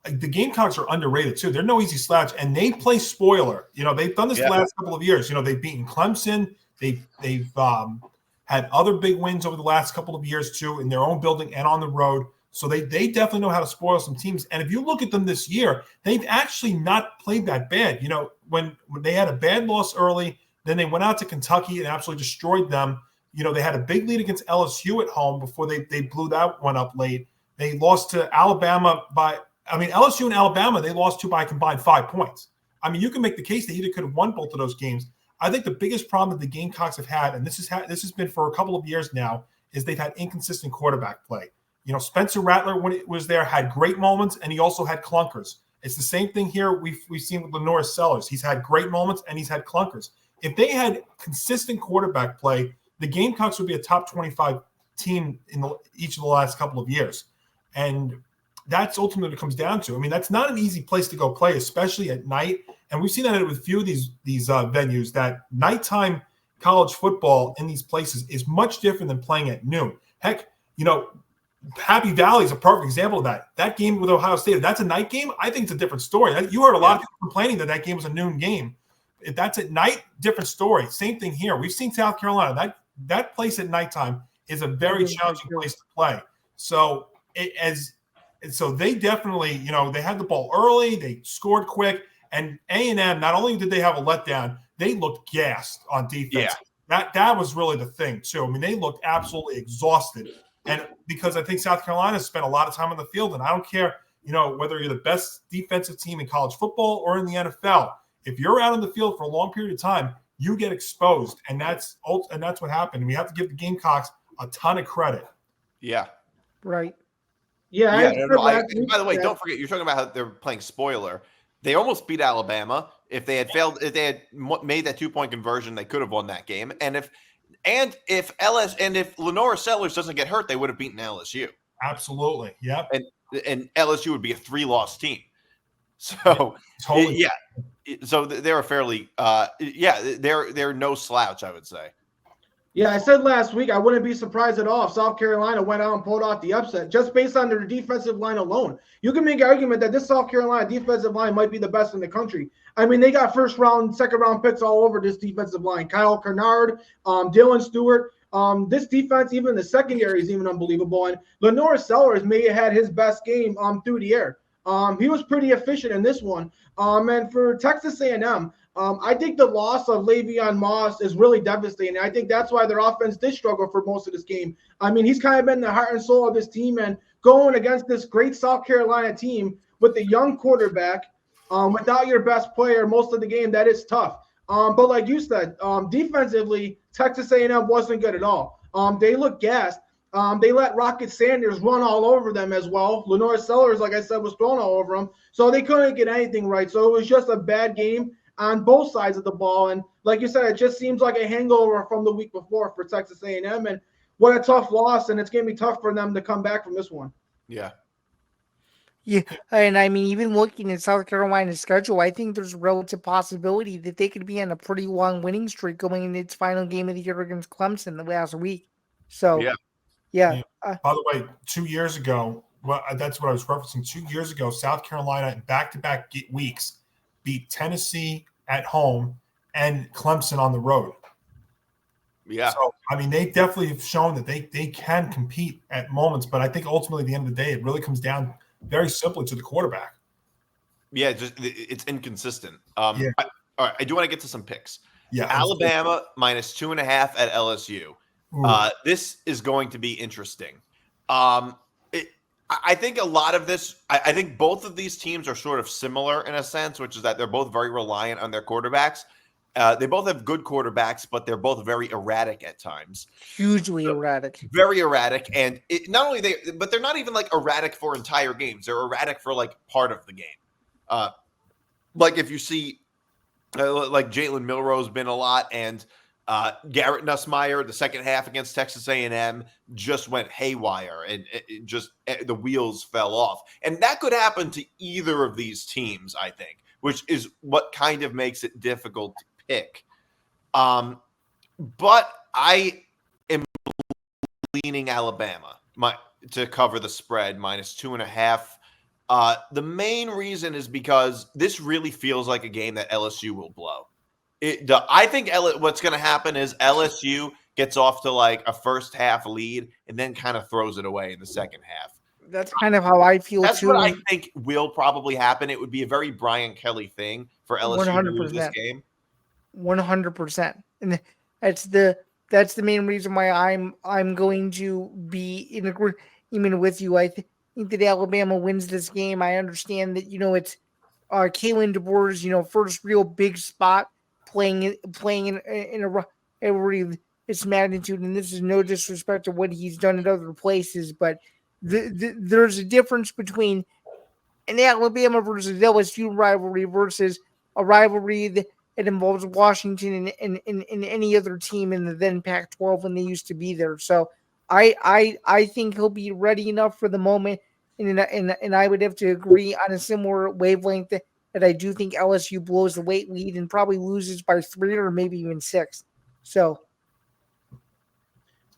the Gamecocks are underrated too. They're no easy slouch, and they play spoiler. They've done this the last couple of years. They've beaten Clemson. They've had other big wins over the last couple of years too in their own building and on the road. So they definitely know how to spoil some teams. And if you look at them this year, they've actually not played that bad. When they had a bad loss early, then they went out to Kentucky and absolutely destroyed them. They had a big lead against LSU at home before they blew that one up late. They lost to Alabama LSU and Alabama, they lost to by a combined 5 points. I mean, you can make the case they either could have won both of those games. I think the biggest problem that the Gamecocks have had, and this has been for a couple of years now, is they've had inconsistent quarterback play. Spencer Rattler, when it was there, had great moments, and he also had clunkers. It's the same thing here we've seen with Lenore Sellers. He's had great moments, and he's had clunkers. If they had consistent quarterback play, the Gamecocks would be a top 25 team in each of the last couple of years. And that's ultimately what it comes down to. I mean, that's not an easy place to go play, especially at night. And we've seen that with a few of these venues that nighttime college football in these places is much different than playing at noon. Heck, Happy Valley is a perfect example of that. That game with Ohio State, that's a night game. I think it's a different story. You heard a lot of people complaining that game was a noon game. If that's at night, different story. Same thing here. We've seen South Carolina. That place at nighttime is a very challenging place to play. So so they definitely, they had the ball early. They scored quick. And A&M, not only did they have a letdown, they looked gassed on defense. Yeah. That was really the thing, too. I mean, they looked absolutely exhausted. And because I think South Carolina spent a lot of time on the field, and I don't care, whether you're the best defensive team in college football or in the NFL, if you're out on the field for a long period of time, you get exposed, and that's what happened. We have to give the Gamecocks a ton of credit. Yeah. Right. Yeah. By the way, don't forget, you're talking about how they're playing spoiler. They almost beat Alabama. If they had made that 2-point conversion, they could have won that game. And if Lenora Sellers doesn't get hurt, they would have beaten LSU. Absolutely. Yep. And LSU would be a 3-loss team. So totally. So they're a fairly they're no slouch, I would say. Yeah, I said last week I wouldn't be surprised at all if South Carolina went out and pulled off the upset just based on their defensive line alone. You can make an argument that this South Carolina defensive line might be the best in the country. I mean, they got first-round, second-round picks all over this defensive line. Kyle Kennard, Dylan Stewart. This defense, even the secondary, is even unbelievable. And Lenora Sellers may have had his best game through the air. He was pretty efficient in this one. And for Texas A&M, I think the loss of Le'Veon Moss is really devastating. I think that's why their offense did struggle for most of this game. I mean, he's kind of been the heart and soul of this team, and going against this great South Carolina team with a young quarterback, without your best player most of the game, that is tough. But like you said, defensively, Texas A&M wasn't good at all. They looked gassed. They let Rocket Sanders run all over them as well. Lenora Sellers, like I said, was thrown all over them. So they couldn't get anything right. So it was just a bad game on both sides of the ball. And like you said, it just seems like a hangover from the week before for Texas A&M. And what a tough loss. And it's going to be tough for them to come back from this one. Yeah. Yeah. And I mean, even looking at South Carolina's schedule, I think there's a relative possibility that they could be on a pretty long winning streak going into its final game of the year against Clemson the last week. So, yeah. By the way, 2 years ago, that's what I was referencing. 2 years ago, South Carolina in back-to-back weeks beat Tennessee at home and Clemson on the road. Yeah. So, I mean, they definitely have shown that they can compete at moments, but I think ultimately at the end of the day, it really comes down very simply to the quarterback. Yeah, it's inconsistent. All right, I do want to get to some picks. Yeah. Alabama minus 2.5 at LSU. This is going to be interesting. I think a lot of this, I think both of these teams are sort of similar in a sense, which is that they're both very reliant on their quarterbacks. They both have good quarterbacks, but they're both very erratic at times. Hugely erratic. Very erratic. And not only but they're not even like erratic for entire games. They're erratic for like part of the game. Like if you see like Jalen Milroe's been a lot, and Garrett Nussmeier, the second half against Texas A&M, just went haywire, and the wheels fell off. And that could happen to either of these teams, I think, which is what kind of makes it difficult to pick. But I am leaning Alabama to cover the spread minus 2.5. The main reason is because this really feels like a game that LSU will blow. I think what's going to happen is LSU gets off to like a first half lead and then kind of throws it away in the second half. That's kind of how I feel That's too. What I think will probably happen. It would be a very Brian Kelly thing for LSU 100%. To lose this game. 100%. And that's the main reason why I'm going to be in agreement with you. I think that Alabama wins this game. I understand that it's Kalen DeBoer's first real big spot playing in a rivalry its magnitude, and this is no disrespect to what he's done at other places, but there's a difference between an Alabama versus LSU rivalry versus a rivalry that involves Washington and any other team in the then Pac-12 when they used to be there. So I think he'll be ready enough for the moment, and I would have to agree on a similar wavelength that I do think LSU blows the weight lead and probably loses by 3 or maybe even 6. So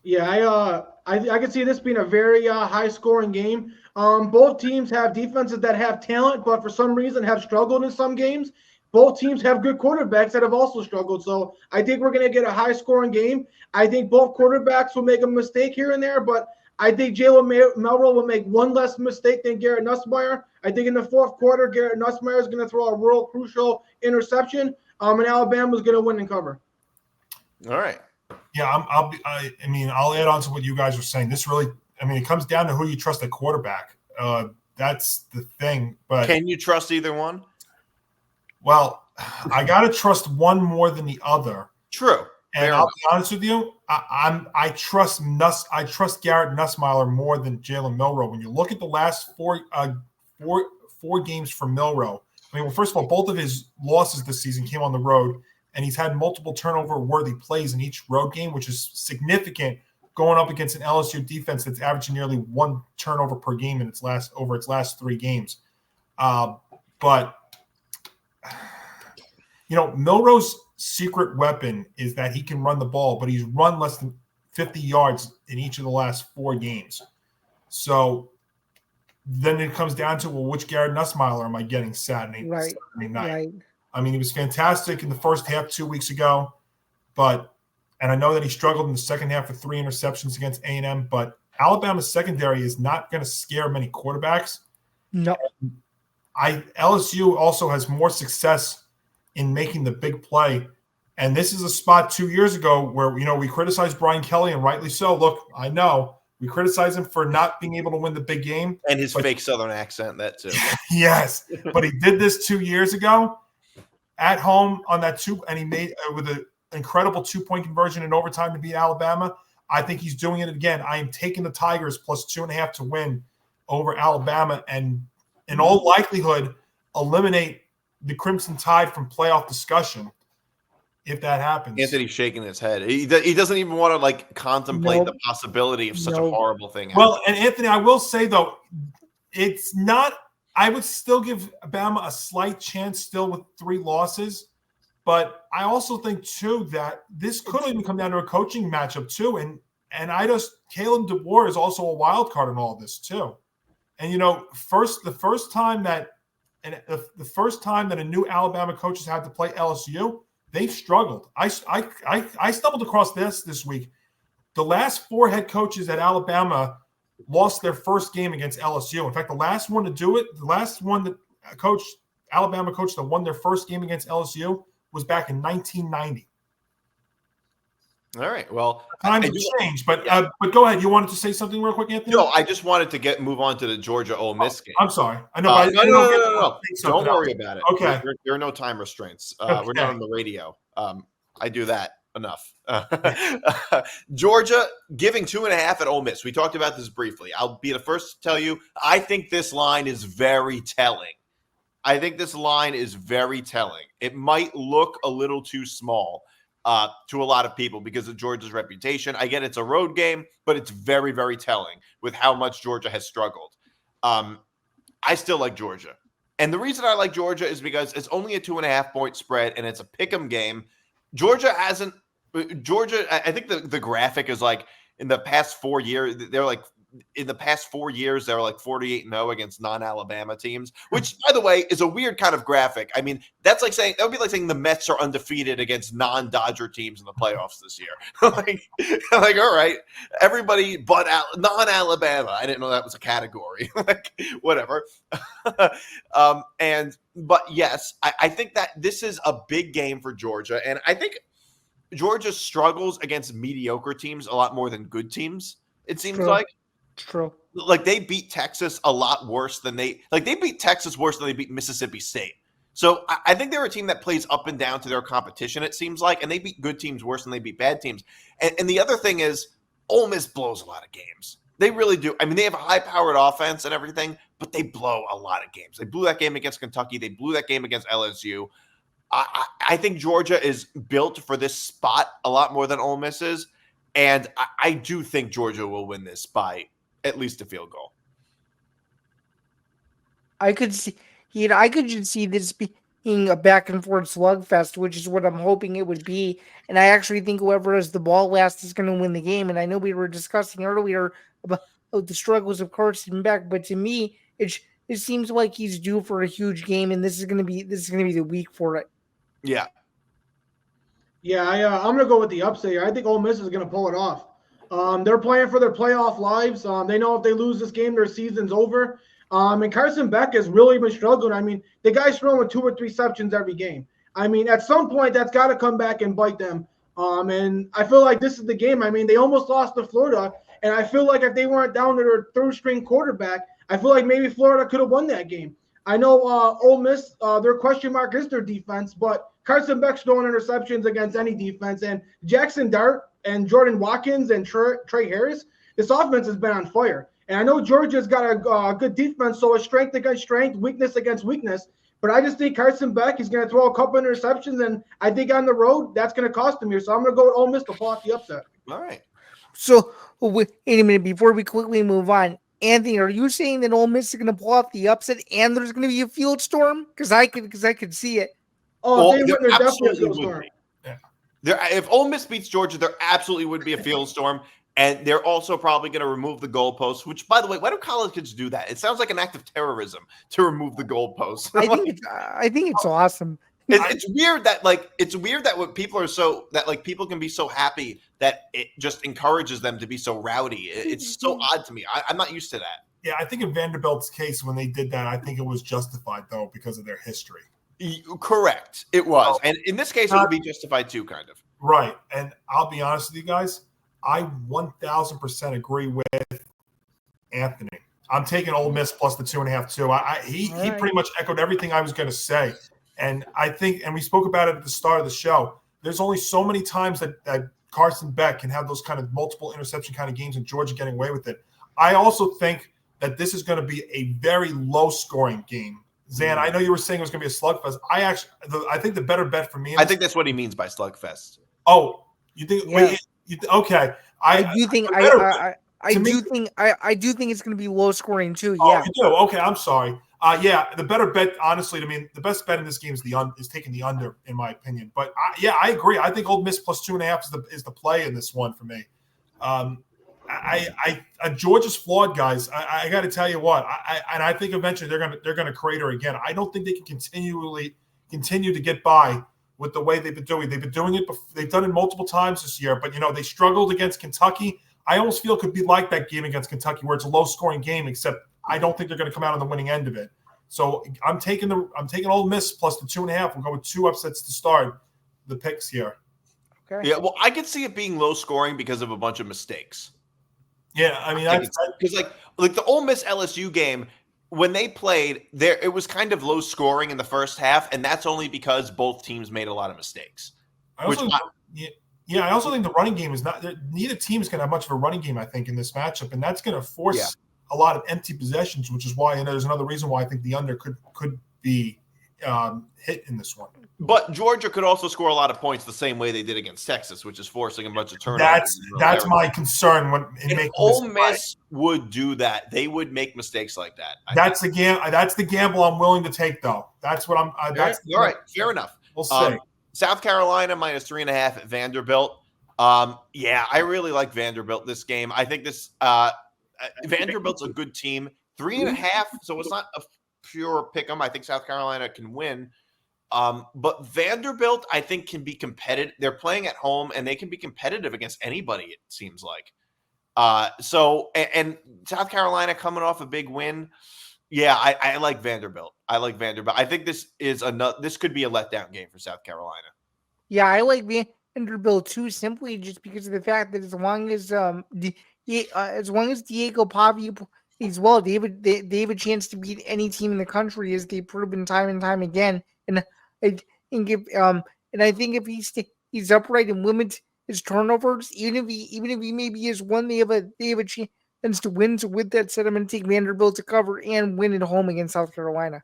Yeah, I could see this being a very high scoring game. Both teams have defenses that have talent, but for some reason have struggled in some games. Both teams have good quarterbacks that have also struggled. So I think we're going to get a high scoring game. I think both quarterbacks will make a mistake here and there, but I think Jalen Melrose will make one less mistake than Garrett Nussmeier. I think in the fourth quarter, Garrett Nussmeier is going to throw a real crucial interception, and Alabama is going to win and cover. All right. Yeah, I'll add on to what you guys are saying. This really, it comes down to who you trust at quarterback. That's the thing. But can you trust either one? Well, I got to trust one more than the other. True. And I'll be honest with you, I trust Garrett Nussmeier more than Jalen Milroe. When you look at the last four games for Milroe, first of all, both of his losses this season came on the road, and he's had multiple turnover-worthy plays in each road game, which is significant going up against an LSU defense that's averaging nearly one turnover per game in its last 3 games. But Milroe's secret weapon is that he can run the ball, but he's run less than 50 yards in each of the last 4 games. So then it comes down to, which Garrett Nussmeier am I getting Saturday night? Right. He was fantastic in the first half 2 weeks ago, and I know that he struggled in the second half with 3 interceptions against A&M, but Alabama's secondary is not going to scare many quarterbacks. No. LSU also has more success in making the big play, and this is a spot 2 years ago where, we criticized Brian Kelly, and rightly so. Look, I know we criticize him for not being able to win the big game. And his fake Southern accent, that too. Yes, but he did this 2 years ago at home on that 2, and he made with an incredible 2-point conversion in overtime to beat Alabama. I think he's doing it again. I am taking the Tigers plus 2.5 to win over Alabama, and in all likelihood, eliminate the Crimson Tide from playoff discussion if that happens. Anthony's shaking his head. He doesn't even want to contemplate the possibility of such a horrible thing happening. Well, and Anthony, I will say though, it's not. I would still give Bama a slight chance still with 3 losses, but I also think too that this could even come down to a coaching matchup too. And Kalen DeBoer is also a wild card in all this too. And the first time that a new Alabama coach has had to play LSU, they've struggled. I stumbled across this week. The last 4 head coaches at Alabama lost their first game against LSU. In fact, the last one to do it, the last one that Alabama coach that won their first game against LSU was back in 1990. All right. Well, times have changed, but go ahead. You wanted to say something real quick, Anthony? No, I just wanted to move on to the Georgia Ole Miss game. I'm sorry. I know. No. Don't worry about it. Okay. There are no time restraints. Okay. We're not on the radio. I do that enough. Georgia giving 2.5 at Ole Miss. We talked about this briefly. I'll be the first to tell you, I think this line is very telling. It might look a little too small to a lot of people because of Georgia's reputation. I get it's a road game, but it's very, very telling with how much Georgia has struggled. I still like Georgia. And the reason I like Georgia is because it's only a 2.5-point spread and it's a pick'em game. Georgia, I think the graphic is in the past 4 years, they're 48-0 against non-Alabama teams, which, by the way, is a weird kind of graphic. That would be like saying the Mets are undefeated against non-Dodger teams in the playoffs this year. All right, everybody but non-Alabama. I didn't know that was a category. Whatever. But yes, I think that this is a big game for Georgia, and I think Georgia struggles against mediocre teams a lot more than good teams. It seems like. True. They beat Texas a lot worse than they beat Texas worse than they beat Mississippi State. So I think they're a team that plays up and down to their competition, it seems like, and they beat good teams worse than they beat bad teams. And the other thing is Ole Miss blows a lot of games. They really do. They have a high-powered offense and everything, but they blow a lot of games. They blew that game against Kentucky. They blew that game against LSU. I think Georgia is built for this spot a lot more than Ole Miss is, and I do think Georgia will win this by at least a field goal. I could just see this being a back and forth slugfest, which is what I'm hoping it would be. And I actually think whoever has the ball last is going to win the game. And I know we were discussing earlier about the struggles of Carson Beck, but to me, it seems like he's due for a huge game, and this is going to be the week for it. Yeah. Yeah, I'm gonna go with the upset here. I think Ole Miss is gonna pull it off. They're playing for their playoff lives. They know if they lose this game, their season's over. And Carson Beck has really been struggling. I mean, the guy's throwing 2 or 3 receptions every game. I mean, at some point, that's got to come back and bite them. And I feel like this is the game. I mean, they almost lost to Florida, and I feel like if they weren't down to their third-string quarterback, I feel like maybe Florida could have won that game. I know Ole Miss, their question mark is their defense, but Carson Beck's throwing interceptions against any defense. And Jackson Dart and Jordan Watkins and Trey Harris, this offense has been on fire. And I know Georgia's got a good defense, so it's strength against strength, weakness against weakness. But I just think Carson Beck is going to throw a couple of interceptions, and I think on the road, that's going to cost him here. So I'm going to go with Ole Miss to pull off the upset. All right. So wait a minute, before we quickly move on, Anthony, are you saying that Ole Miss is going to pull off the upset and there's going to be a field storm? Because I could see it. Oh, Well, they there win, there's definitely a absolutely field would storm. be. If Ole Miss beats Georgia, there absolutely would be a field storm. And they're also probably going to remove the goalposts, which, by the way, why do college kids do that? It sounds like an act of terrorism to remove the goalposts. I think it's awesome. It's weird that when people are so that like people can be so happy that it just encourages them to be so rowdy. It's so odd to me. I'm not used to that. Yeah, I think in Vanderbilt's case, when they did that, I think it was justified, though, because of their history. Correct. It was. And in this case, it would be justified too, kind of. Right. And I'll be honest with you guys, I 1,000% agree with Anthony. I'm taking Ole Miss plus the 2.5 too. He pretty much echoed everything I was going to say. And I think, and we spoke about it at the start of the show, there's only so many times that Carson Beck can have those kind of multiple interception kind of games and Georgia getting away with it. I also think that this is going to be a very low-scoring game. Zan, I know you were saying it was going to be a slugfest. I think the better bet for me. I think that's what he means by slugfest. Oh, you think? Yeah. Wait, okay. I do think it's going to be low-scoring too. Oh, Yeah. you do? Okay, I'm sorry. Yeah, the better bet, honestly, I mean, the best bet in this game is taking the under, in my opinion. But I agree. I think Ole Miss plus 2.5 is the play in this one for me. Georgia's flawed, guys. I got to tell you what. I think eventually they're gonna crater again. I don't think they can continue to get by with the way they've been doing. They've been doing it. They've done it multiple times this year. But they struggled against Kentucky. I almost feel it could be like that game against Kentucky, where it's a low-scoring game. Except I don't think they're going to come out on the winning end of it. So I'm taking Ole Miss plus the 2.5. We'll go with 2 upsets to start the picks here. Okay. Yeah, well, I could see it being low-scoring because of a bunch of mistakes. Yeah, I mean, because like the Ole Miss LSU game, when they played there, it was kind of low scoring in the first half, and that's only because both teams made a lot of mistakes. I also think the running game is not. Neither team is going to have much of a running game, I think, in this matchup, and that's going to force a lot of empty possessions, which is why, there's another reason why I think the under could be hit in this one. But Georgia could also score a lot of points the same way they did against Texas, which is forcing a bunch of turnovers. That's my concern when Ole Miss would do that. They would make mistakes like that. That's the gamble I'm willing to take, though. That's what I'm. All right, fair enough. We'll see. South Carolina minus 3.5 at Vanderbilt. I really like Vanderbilt this game. I think this Vanderbilt's a good team. 3.5, so it's not a pure pick 'em. I think South Carolina can win. But Vanderbilt, I think, can be competitive. They're playing at home, and they can be competitive against anybody, it seems like. And South Carolina coming off a big win. Yeah, I like Vanderbilt. I think this could be a letdown game for South Carolina. Yeah, I like Vanderbilt too, simply just because of the fact that as long as Diego Pavia plays well, they have a chance to beat any team in the country, as they've proven time and time again. And I think if he's upright and limits his turnovers, even if he maybe is one, they have a chance to win. So with that said, I'm going to take Vanderbilt to cover and win at home against South Carolina.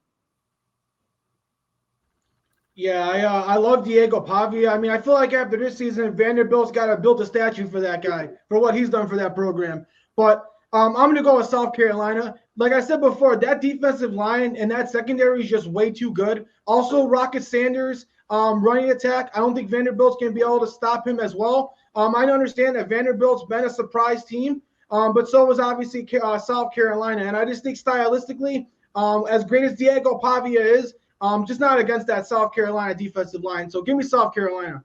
Yeah, I love Diego Pavia. I mean, I feel like after this season, Vanderbilt's got to build a statue for that guy, for what he's done for that program. But I'm going to go with South Carolina. Like I said before, that defensive line and that secondary is just way too good. Also, Rocket Sanders running attack. I don't think Vanderbilt's going to be able to stop him as well. I understand that Vanderbilt's been a surprise team, but so was obviously South Carolina. And I just think stylistically, as great as Diego Pavia is, just not against that South Carolina defensive line. So give me South Carolina.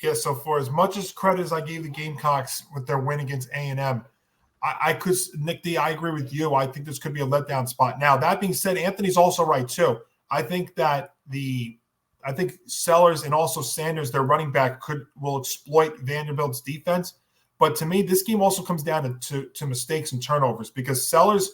Yeah, so for as much as credit as I gave the Gamecocks with their win against A&M, I could, Nick D, I agree with you. I think this could be a letdown spot. Now, that being said, Anthony's also right, too. I think that Sellers and also Sanders, their running back, will exploit Vanderbilt's defense. But to me, this game also comes down to mistakes and turnovers, because Sellers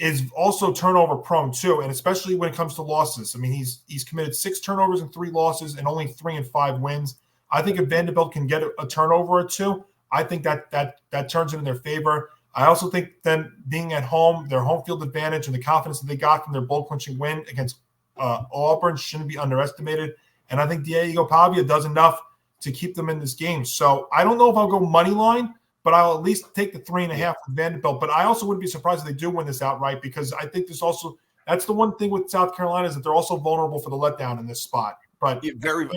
is also turnover prone too, and especially when it comes to losses. I mean, he's committed 6 turnovers and 3 losses and only 3 and 5 wins. I think if Vanderbilt can get a turnover or 2, I think that turns it in their favor. I also think them being at home, their home field advantage and the confidence that they got from their bowl-clinching win against Auburn shouldn't be underestimated. And I think Diego Pavia does enough to keep them in this game. So I don't know if I'll go money line, but I'll at least take the 3.5 with Vanderbilt. But I also wouldn't be surprised if they do win this outright, because I think that's the one thing with South Carolina, is that they're also vulnerable for the letdown in this spot. But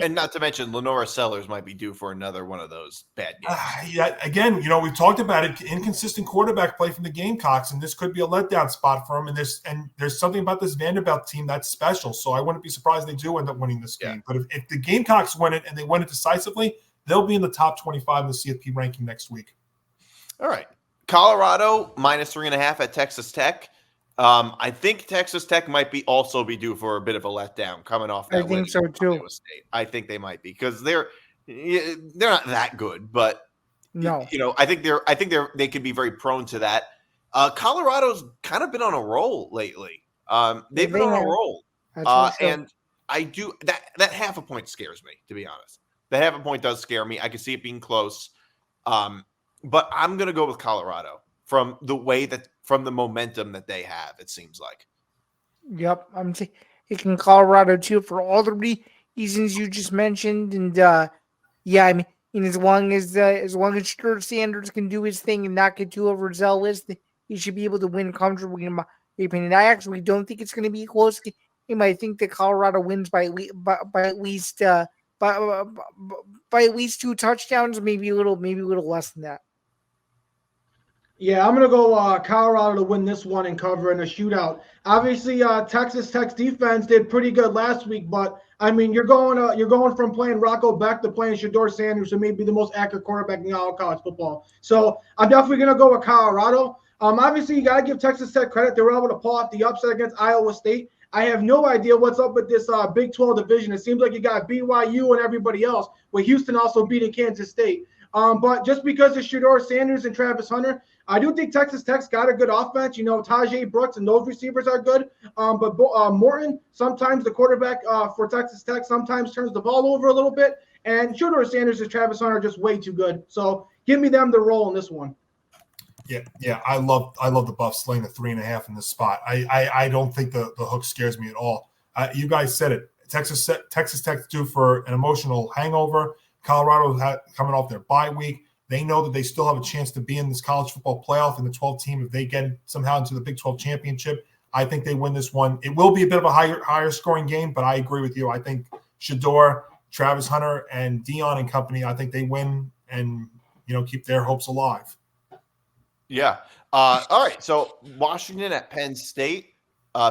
and not to mention Lenora Sellers might be due for another one of those bad games. Again, we've talked about it, inconsistent quarterback play from the Gamecocks, and this could be a letdown spot for them. And there's something about this Vanderbilt team that's special. So I wouldn't be surprised they do end up winning this game. But if the Gamecocks win it and they win it decisively, they'll be in the top 25 in the CFP ranking next week. All right. Colorado minus 3.5 at Texas Tech. I think Texas Tech might also be due for a bit of a letdown coming off that win. I think so too. I think they might be, because they're not that good, but no, I think they could be very prone to that. Colorado's kind of been on a roll lately. They've been on a roll, and I do that half a point scares me, to be honest. That half a point does scare me. I can see it being close, but I'm gonna go with Colorado from the momentum that they have, it seems like. Yep, I'm taking Colorado too for all the reasons you just mentioned, and I mean, as long as Stuart Sanders can do his thing and not get too overzealous, he should be able to win comfortably, in my opinion. I actually don't think it's going to be a close game. I think that Colorado wins by at least 2 touchdowns, maybe a little less than that. Yeah, I'm going to go Colorado to win this one and cover in a shootout. Obviously, Texas Tech's defense did pretty good last week, but I mean, you're going from playing Rocco Beck to playing Shedeur Sanders, who may be the most accurate quarterback in all college football. So I'm definitely going to go with Colorado. Obviously, you got to give Texas Tech credit. They were able to pull off the upset against Iowa State. I have no idea what's up with this Big 12 division. It seems like you got BYU and everybody else, with Houston also beating Kansas State. But just because of Shedeur Sanders and Travis Hunter, I do think Texas Tech's got a good offense. Tajay Brooks and those receivers are good. But Morton, sometimes the quarterback for Texas Tech, sometimes turns the ball over a little bit. And Shedeur Sanders and Travis Hunter are just way too good. So give me them the roll in this one. Yeah, I love the Buffs laying the 3.5 in this spot. I don't think the hook scares me at all. You guys said it. Texas Tech's due for an emotional hangover. Colorado coming off their bye week. They know that they still have a chance to be in this college football playoff in the 12 team if they get somehow into the Big 12 championship. I think they win this one. It will be a bit of a higher scoring game, but I agree with you. I think Shedeur, Travis Hunter, and Dion and company, I think they win and keep their hopes alive. Yeah. All right. So Washington at Penn State.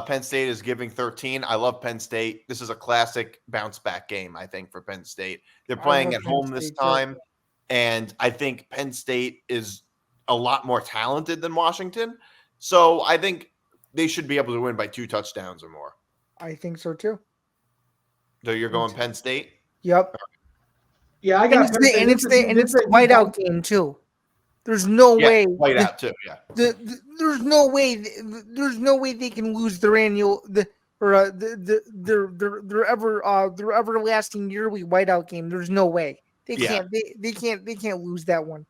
Penn State is giving 13. I love Penn State. This is a classic bounce back game, I think, for Penn State. They're playing at home this time. And I think Penn State is a lot more talented than Washington. So I think they should be able to win by 2 touchdowns or more. I think so too. So you're going Penn State? Yep. Yeah, I got Penn State. And it's the whiteout game too. There's no way. Whiteout too, yeah. There's no way they can lose their their everlasting yearly whiteout game. There's no way. They can't lose that one.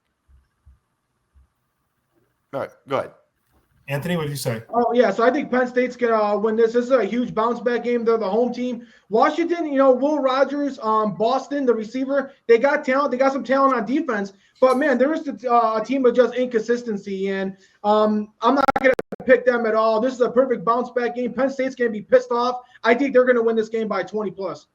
All right, go ahead. Anthony, what did you say? Oh, yeah. So I think Penn State's going to win this. This is a huge bounce back game. They're the home team. Washington, Will Rogers, Boston, the receiver, they got talent. They got some talent on defense. But, man, there is a team of just inconsistency. And I'm not going to pick them at all. This is a perfect bounce back game. Penn State's going to be pissed off. I think they're going to win this game by 20+.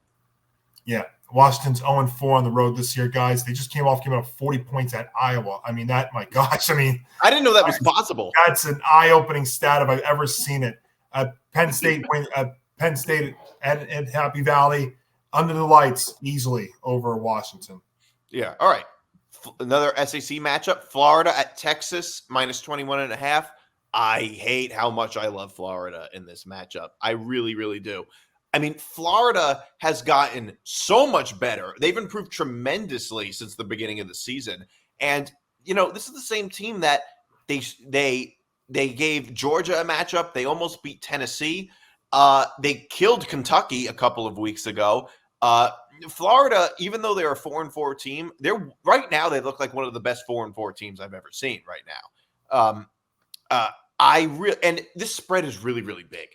Yeah. Washington's 0-4 on the road this year, guys. They just came off giving up 40 points at Iowa. I mean, my gosh. I didn't know that was possible. That's an eye-opening stat if I've ever seen it. Penn State win. Penn State at Happy Valley under the lights easily over Washington. Yeah. All right. Another SEC matchup. Florida at Texas minus 21.5. I hate how much I love Florida in this matchup. I really, really do. I mean, Florida has gotten so much better. They've improved tremendously since the beginning of the season. And, this is the same team that they gave Georgia a matchup. They almost beat Tennessee. They killed Kentucky a couple of weeks ago. Florida, even though they're a 4-4 team, right now they look like one of the best 4-4 teams I've ever seen right now. And this spread is really, really big.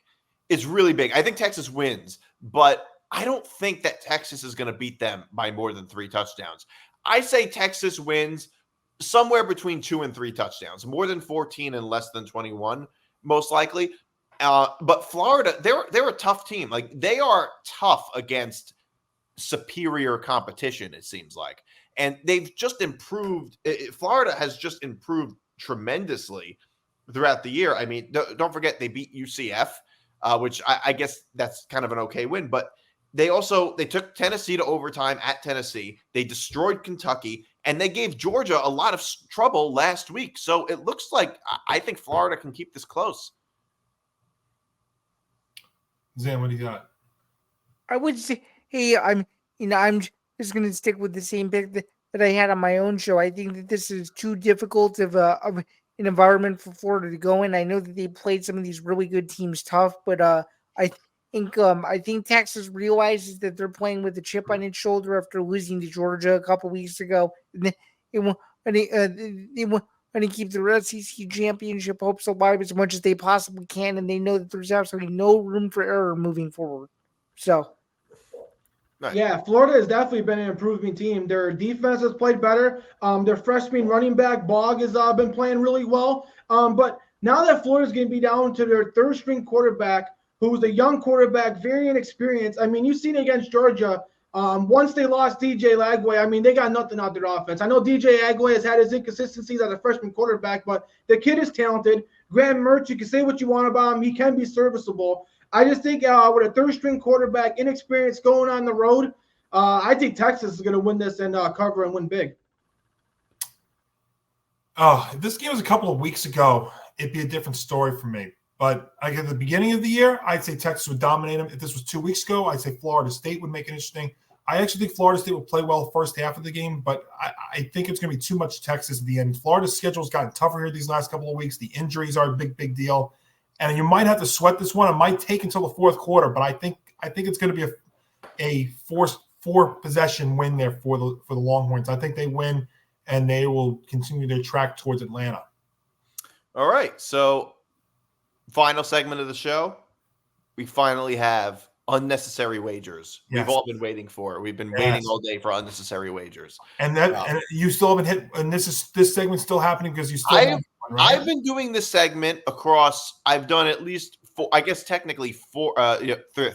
It's really big. I think Texas wins, but I don't think that Texas is going to beat them by more than 3 touchdowns. I say Texas wins somewhere between 2 and 3 touchdowns, more than 14 and less than 21, most likely. But Florida, they're a tough team. Like, they are tough against superior competition, it seems like. And they've just improved. Florida has just improved tremendously throughout the year. I mean, don't forget they beat UCF. Which I guess that's kind of an okay win. But they took Tennessee to overtime at Tennessee. They destroyed Kentucky, and they gave Georgia a lot of trouble last week. So it looks like I think Florida can keep this close. Zain, what do you got? I would say, I'm just going to stick with the same pick that I had on my own show. I think that this is too difficult of an environment for Florida to go in. I know that they played some of these really good teams tough, but I think Texas realizes that they're playing with a chip on its shoulder after losing to Georgia a couple weeks ago. And they want to keep the SEC championship hopes alive as much as they possibly can, and they know that there's absolutely no room for error moving forward. So. Nice. Yeah, Florida has definitely been an improving team. Their defense has played better. Their freshman running back, Bogg, has been playing really well. But now that Florida's going to be down to their third-string quarterback, who's a young quarterback, very inexperienced. I mean, you've seen it against Georgia. Once they lost DJ Lagway, I mean, they got nothing out their offense. I know DJ Lagway has had his inconsistencies as a freshman quarterback, but the kid is talented. Graham Mertz, you can say what you want about him. He can be serviceable. I just think with a third-string quarterback, inexperienced going on the road, I think Texas is going to win this and cover and win big. Oh, if this game was a couple of weeks ago, it'd be a different story for me. But at the beginning of the year, I'd say Texas would dominate them. If this was 2 weeks ago, I'd say Florida State would make it interesting. I actually think Florida State will play well the first half of the game, but I think it's going to be too much Texas at the end. Florida's schedule has gotten tougher here these last couple of weeks. The injuries are a big deal. And you might have to sweat this one. It might take until the fourth quarter, but I think it's going to be a four possession win there for the Longhorns. I think they win, and they will continue their track towards Atlanta. All right. So, final segment of the show. We finally have unnecessary wagers. Yes. We've all been waiting for it. We've been waiting all day for unnecessary wagers. And and you still haven't hit. And this segment's still happening because you still. Right? I've been doing this segment across. I've done at least 4. I guess technically 4.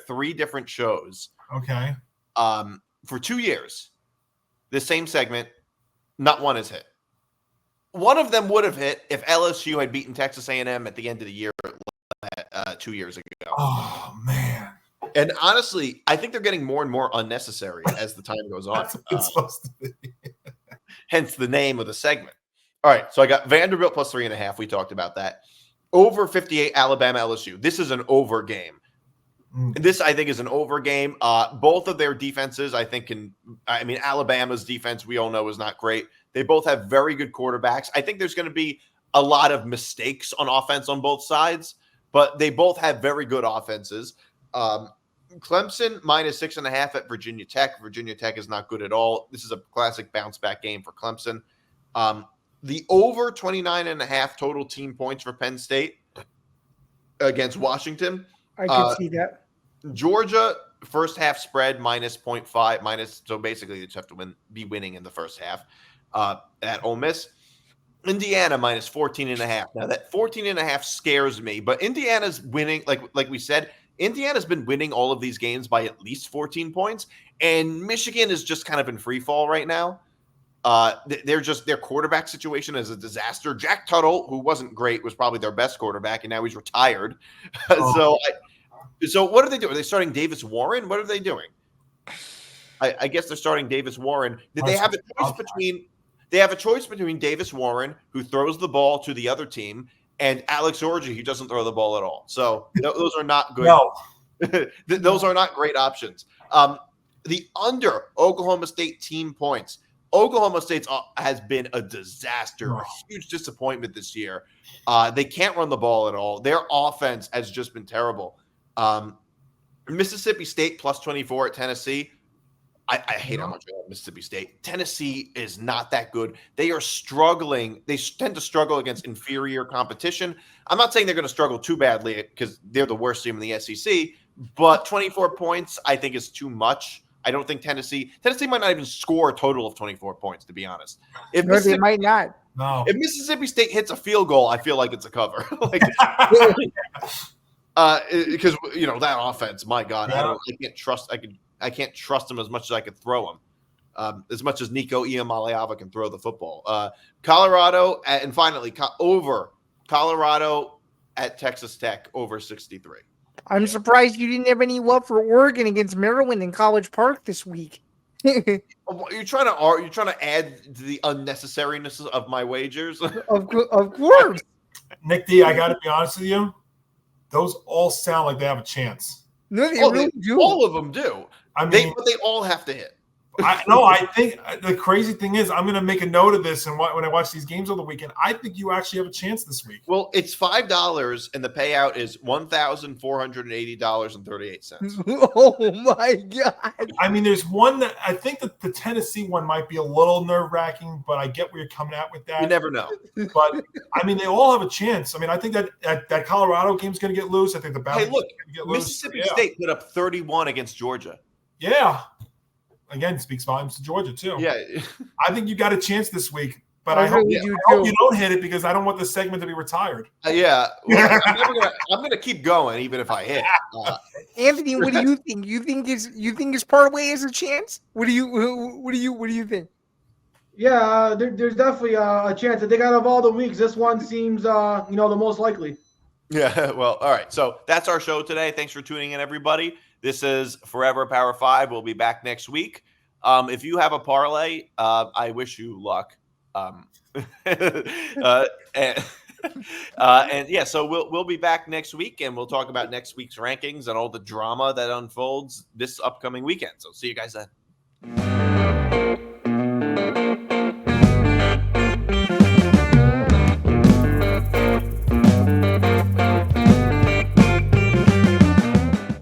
3 different shows. Okay. For 2 years, the same segment, not one has hit. One of them would have hit if LSU had beaten Texas A&M at the end of the year 2 years ago. Oh man. And honestly, I think they're getting more and more unnecessary as the time goes on. That's what it's supposed to be. Hence the name of the segment. All right, so I got Vanderbilt plus 3.5. We talked about that. Over 58, Alabama, LSU. This is an over game. This, I think, is an over game. Both of their defenses, I think, Alabama's defense, we all know, is not great. They both have very good quarterbacks. I think there's going to be a lot of mistakes on offense on both sides, but they both have very good offenses. Clemson minus 6.5 at Virginia Tech. Virginia Tech is not good at all. This is a classic bounce-back game for Clemson. The over 29.5 total team points for Penn State. against Washington. I could see that. Georgia first half spread minus 0.5 so basically they just have to be winning in the first half at Ole Miss. Indiana minus 14.5. Now that 14.5 scares me, but Indiana's winning, like we said, Indiana's been winning all of these games by at least 14 points, and Michigan is just kind of in free fall right now. Their quarterback situation is a disaster. Jack Tuttle, who wasn't great, was probably their best quarterback, and now he's retired. So what are they doing? Are they starting Davis Warren? What are they doing? I guess they're starting Davis Warren. Did they have a choice between? They have a choice between Davis Warren, who throws the ball to the other team, and Alex Orji, who doesn't throw the ball at all. So those are not good. No. Those are not great options. The under Oklahoma State team points. Oklahoma State has been a disaster, a huge disappointment this year. They can't run the ball at all. Their offense has just been terrible. Mississippi State plus 24 at Tennessee. I hate how much I love Mississippi State. Tennessee is not that good. They are struggling. They tend to struggle against inferior competition. I'm not saying they're going to struggle too badly because they're the worst team in the SEC, but 24 points I think is too much. I don't think Tennessee might not even score a total of 24 points, to be honest. They might not. No. If Mississippi State hits a field goal, I feel like it's a cover. Because that offense, my God, I can't trust them as much as I could throw them. As much as Nico Iamaleava can throw the football. Colorado, and finally, over Colorado at Texas Tech, over 63. I'm surprised you didn't have any love for Oregon against Maryland in College Park this week. You're trying to add to the unnecessariness of my wagers. Of course. Nick D, I got to be honest with you. Those all sound like they have a chance. No, they really do. All of them do. I mean, but they all have to hit. I think the crazy thing is I'm going to make a note of this, and when I watch these games over the weekend, I think you actually have a chance this week. Well, it's $5, and the payout is $1,480.38. Oh my God! I mean, there's one that I think that the Tennessee one might be a little nerve-wracking, but I get where you're coming at with that. You never know. But I mean, they all have a chance. I mean, I think that Colorado game's going to get loose. I think the Balester look, get loose. Mississippi State put up 31 against Georgia. Yeah. Again, speaks volumes to Georgia, too. Yeah. I think you got a chance this week, but I really hope you don't hit it because I don't want this segment to be retired. Yeah. Well, I'm going to keep going even if I hit. Anthony, what do you think? You think his parlay has a chance? What do you think? Yeah, there's definitely a chance. I think out of all the weeks, this one seems the most likely. Yeah, well, all right. So that's our show today. Thanks for tuning in, everybody. This is Forever Power 5. We'll be back next week. If you have a parlay, I wish you luck. And yeah, so we'll be back next week, and we'll talk about next week's rankings and all the drama that unfolds this upcoming weekend. So see you guys then.